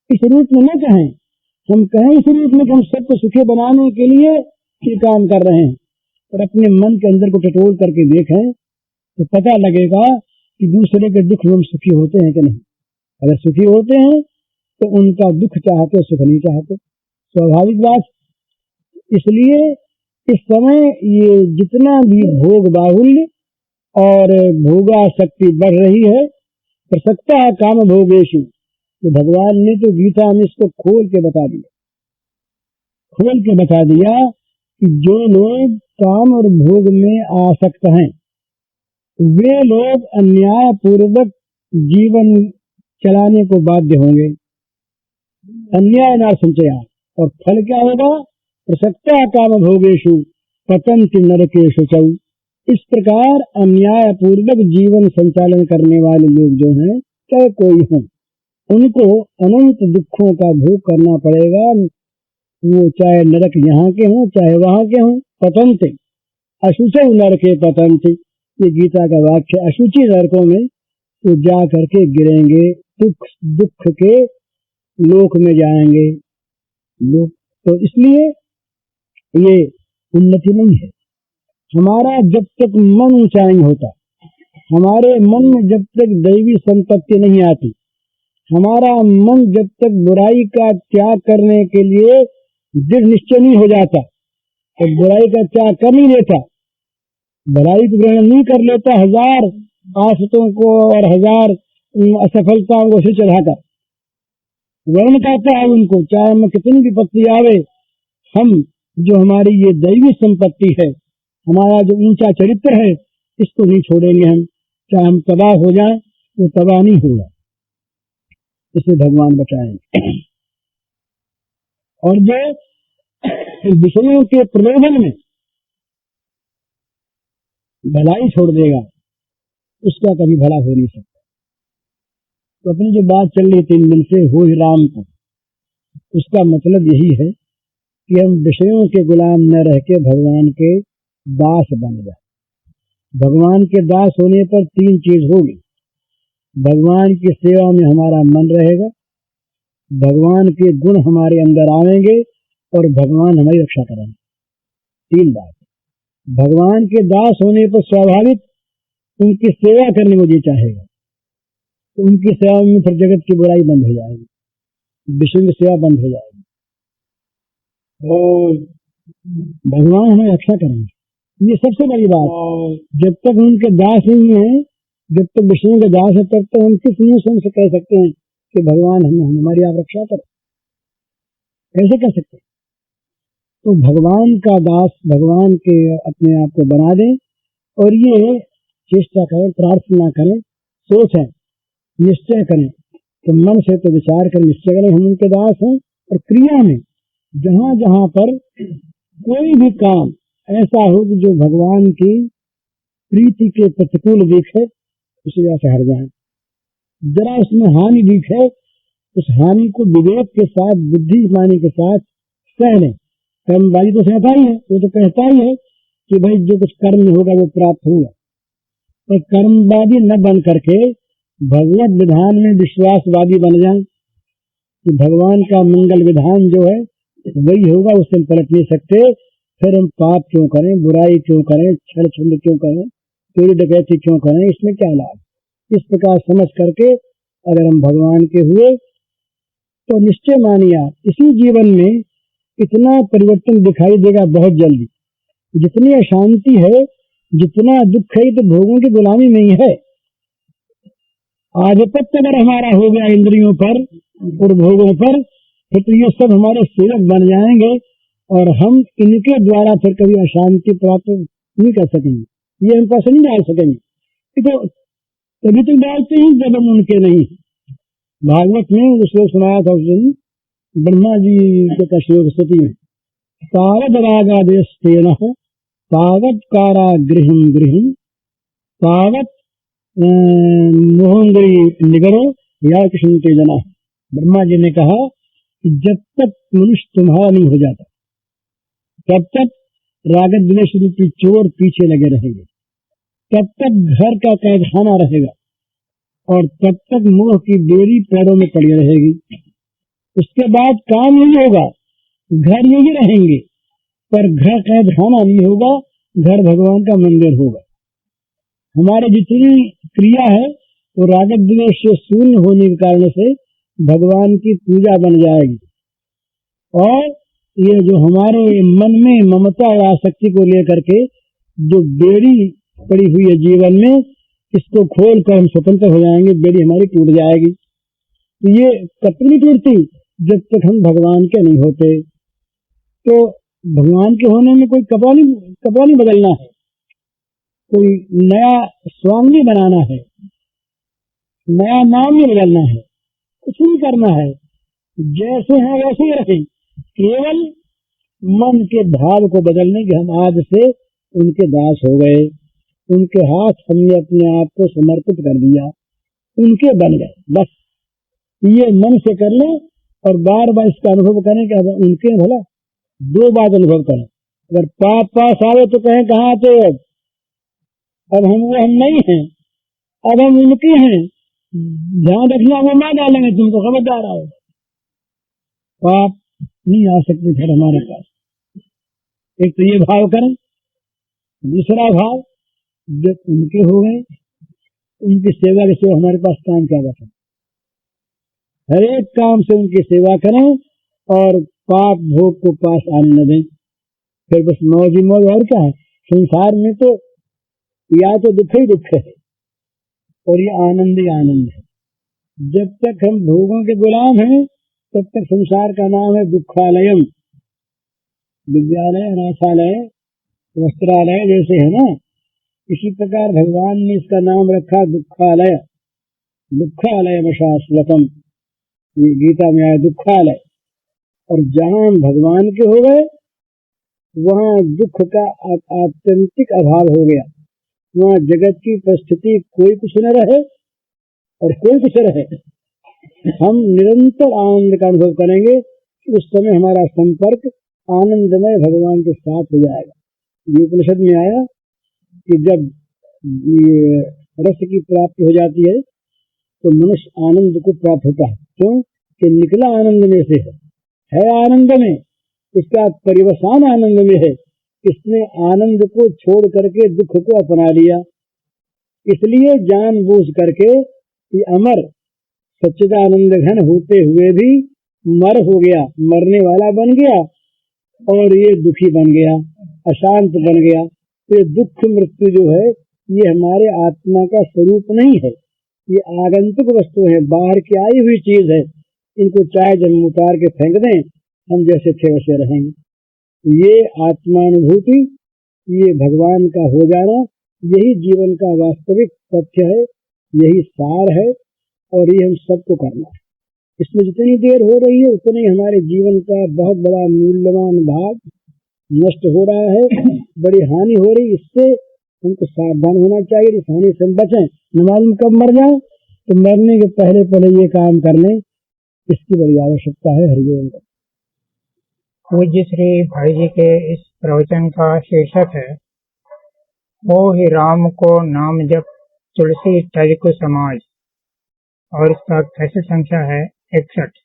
इस रूप में न कहें, हम कहें इस रूप में कि हम सबको सुखी बनाने के लिए ये काम कर रहे हैं, और अपने मन के अंदर को टटोल करके देखें तो पता लगेगा कि दूसरे के दुख में हम सुखी होते हैं कि नहीं। अगर सुखी होते हैं तो उनका दुख चाहते, सुख नहीं चाहते, स्वाभाविक बात। इसलिए इस समय ये जितना भी भोग बाहुल्य और भोगासक्ति बढ़ रही है, प्रसक्ता है काम भोगेशु, तो भगवान ने तो गीता में इसको खोल के बता दिया कि जो लोग काम और भोग में आसक्त हैं वे लोग अन्याय पूर्वक जीवन चलाने को बाध्य होंगे, अन्याय ना संचया, और फल क्या होगा? प्रसक्ता काम भोगेशु पतन्ति नरकेषु चौ। इस प्रकार अन्याय पूर्वक जीवन संचालन करने वाले लोग जो हैं, चाहे कोई हों, उनको अनंत दुखों का भोग करना पड़ेगा, वो चाहे नरक यहाँ के हों चाहे वहां के हों। पतन्ति अशुचौ नरके पतन्ति, ये गीता का वाक्य। अशुचि नरकों में तो जा करके गिरेंगे, दुख के लोक में जाएंगे लोग। तो इसलिए ये उन्नति नहीं है। हमारा जब तक मन ऊंचा नहीं होता, हमारे मन में जब तक दैवी संपत्ति नहीं आती, हमारा मन जब तक बुराई का त्याग करने के लिए दृढ़ निश्चय नहीं हो जाता, तो बुराई का त्याग कर नहीं लेता, बुराई को ग्रहण नहीं कर लेता, हजार आफतों को और हजार असफलताओं को से चढ़ाकर वर्ण करता है उनको, चाहे मैं कितनी विपत्ति आवे, हम जो हमारी ये दैवी संपत्ति है, हमारा जो ऊंचा चरित्र है, इसको नहीं छोड़ेंगे हम, चाहे हम तबाह हो जाएं तो तबाह नहीं होगा, इसे भगवान बचाएंगे। और जो विषयों के प्रलोभन में भलाई छोड़ देगा, उसका कभी भला हो नहीं सकता। तो अपनी जो बात चल रही 3 दिन से हो ही राम को, उसका मतलब यही है कि हम विषयों के गुलाम न रह के भगवान के दास बन जाए। भगवान के दास होने पर 3 चीज होगी। भगवान की सेवा में हमारा मन रहेगा, भगवान के गुण हमारे अंदर आएंगे, और भगवान हमारी रक्षा करेंगे। 3 बात। भगवान के दास होने पर स्वाभाविक उनकी सेवा करने को जी चाहेगा, तो उनकी सेवा में फिर जगत की बुराई बंद हो जाएगी, विश्व की सेवा बंद हो जाएगी, और भगवान हमें रक्षा करेंगे। ये सबसे बड़ी बात। जब तक उनके दास नहीं है, जब तक विष्णु के दास है, तब तक हम किस मुंह से उनसे कह सकते हैं कि भगवान हमारी आप रक्षा करें? कैसे कह सकते? तो भगवान का दास, भगवान के अपने आप को बना दें, और ये चेष्टा करें, प्रार्थना करें, सोचें, निश्चय करें, तो मन से तो विचार कर निश्चय करें हम उनके दास हैं। और क्रिया में जहां जहां पर कोई भी काम ऐसा हो कि जो भगवान की प्रीति के प्रतिकूल दिखे, उसे जैसे हट जाए। जरा उसमें हानि दिखे, उस हानि को विवेक के साथ, बुद्धिमानी के साथ सह लें। कर्मवादी तो सहता ही है, वो तो कहता ही है कि भाई जो कुछ कर्म में होगा वो प्राप्त होगा, और कर्मवादी न बन करके भगवत विधान में विश्वासवादी बन जाए कि भगवान का मंगल विधान जो है वही होगा, उससे हम पलट नहीं सकते। फिर हम पाप क्यों करें, बुराई क्यों करें, छल छंद क्यों करें, चोरी डकैती क्यों करें, इसमें क्या लाभ? इस प्रकार समझ करके अगर हम भगवान के हुए तो निश्चय मानिए आप इसी जीवन में इतना परिवर्तन दिखाई देगा बहुत जल्दी। जितनी अशांति है, जितना दुख है, तो भोगों की गुलामी में ही है। आधिपत्य अगर हमारा हो गया इंद्रियों पर और भोगों पर, फिर तो ये सब हमारे सेवक बन जाएंगे, और हम इनके द्वारा फिर कभी अशांति प्राप्त नहीं कर सकेंगे, ये हम पैसे नहीं डाल सकेंगे। तो तभी तो डालते हैं जब हम उनके नहीं। भागवत में उसको सुनाया था उस दिन ब्रह्मा जी के कश्यप स्तुति में, तावद रागादेस्तेन तावत कारागृहं गृहं तावत मोहंगरी निगरो या कृष्ण तेजना। ब्रह्मा जी ने कहा कि जब तक मनुष्य तुम्हारा नहीं हो जाता तब तक राग द्वेष रूपी चोर पीछे लगे रहेंगे, तब तक घर का कैदखाना रहेगा और तब तक मोह की बेड़ी पैरों में पड़ी रहेगी। उसके बाद काम यही होगा, घर यही रहेंगे पर घर कैदखाना नहीं होगा, घर भगवान का मंदिर होगा। हमारे जितनी क्रिया है वो राग द्वेष से शून्य होने के कारण से भगवान की पूजा बन जाएगी। और ये जो हमारे मन में ममता और आसक्ति को लेकर के जो बेड़ी पड़ी हुई है जीवन में, इसको खोल कर हम स्वतंत्र हो जाएंगे, बेड़ी हमारी टूट जाएगी। तो ये कब नहीं टूटती? जब तक हम भगवान के नहीं होते। तो भगवान के होने में कोई कपड़ा नहीं बदलना है, कोई नया स्वांग नहीं बनाना है, नया नाम नहीं बदलना है, कुछ नहीं करना है। जैसे हैं वैसे ही रहें, केवल मन के भाव को बदलने के हम आज से उनके दास हो गए, उनके हाथ हमने अपने आप को समर्पित कर दिया, उनके बन गए। बस ये मन से कर ले और बार बार इसका अनुभव करें कि अब उनके भला दो बात अनुभव करें। अगर पाप पास आवे तो कहें कहाँ थे अब हम नहीं हैं, अब हम उनके हैं, ध्यान रखना वो ना डालेंगे, तुमको खबरदार आओ। पाप नहीं आ सकते फिर हमारे पास। एक तो ये भाव करें। दूसरा भाव, जब उनके हो गए, उनकी सेवा के सिवा हमारे पास काम क्या बचा? हर एक काम से उनकी सेवा करें और पाप भोग को पास आने न दें। फिर बस मौज ही मौज, और क्या है संसार में? तो या तो दुख ही दुख है और ये आनंद ही आनंद है। जब तक हम भोगों के गुलाम हैं तब तक संसार का नाम है दुखालयम। विद्यालय, अनाथालय, वस्त्रालय जैसे है ना, इसी प्रकार भगवान ने इसका नाम रखा दुखालय। दुखालय शाश्वतम, ये गीता में आया दुखालय। और जहाँ भगवान के हो गए वहाँ दुख का आत्यंतिक अभाव हो गया। वहाँ जगत की परिस्थिति कोई कुछ न रहे और कोई कुछ रहे, हम निरंतर आनंद का अनुभव करेंगे। उस समय हमारा संपर्क आनंदमय भगवान के साथ हो जाएगा। ये उपनिषद में आया कि जब ये रस की प्राप्ति हो जाती है तो मनुष्य आनंद को प्राप्त होता है। क्यों? कि निकला आनंद में से है आनंद में, इसका परिवसान आनंद में है। इसने आनंद को छोड़ करके दुख को अपना लिया, इसलिए जानबूझ करके ये अमर सच्चिदानंद घन होते हुए भी मर हो गया, मरने वाला बन गया और ये दुखी बन गया, अशांत बन गया। तो ये दुख मृत्यु जो है ये हमारे आत्मा का स्वरूप नहीं है, ये आगंतुक वस्तु है, बाहर की आई हुई चीज है। इनको चाहे जब उतार के फेंक दें, हम जैसे थे वैसे रहेंगे। ये आत्मानुभूति, ये भगवान का हो जाना, यही जीवन का वास्तविक तथ्य है, यही सार है और ये हम सबको करना है। इसमें जितनी देर हो रही है उतने हमारे जीवन का बहुत बड़ा मूल्यवान भाग नष्ट हो रहा है, बड़ी हानि हो रही। इससे हमको सावधान होना चाहिए, इस हानि से बचें। न मालूम कब मर जाए, तो मरने के पहले ये काम कर लें, इसकी बड़ी आवश्यकता है। हरिओम। पूज्य श्री भाई जी के इस प्रवचन का शीर्षक है हो ही राम को नाम जप तुलसी तज को समाज, और इसका कैसेट संख्या है 61।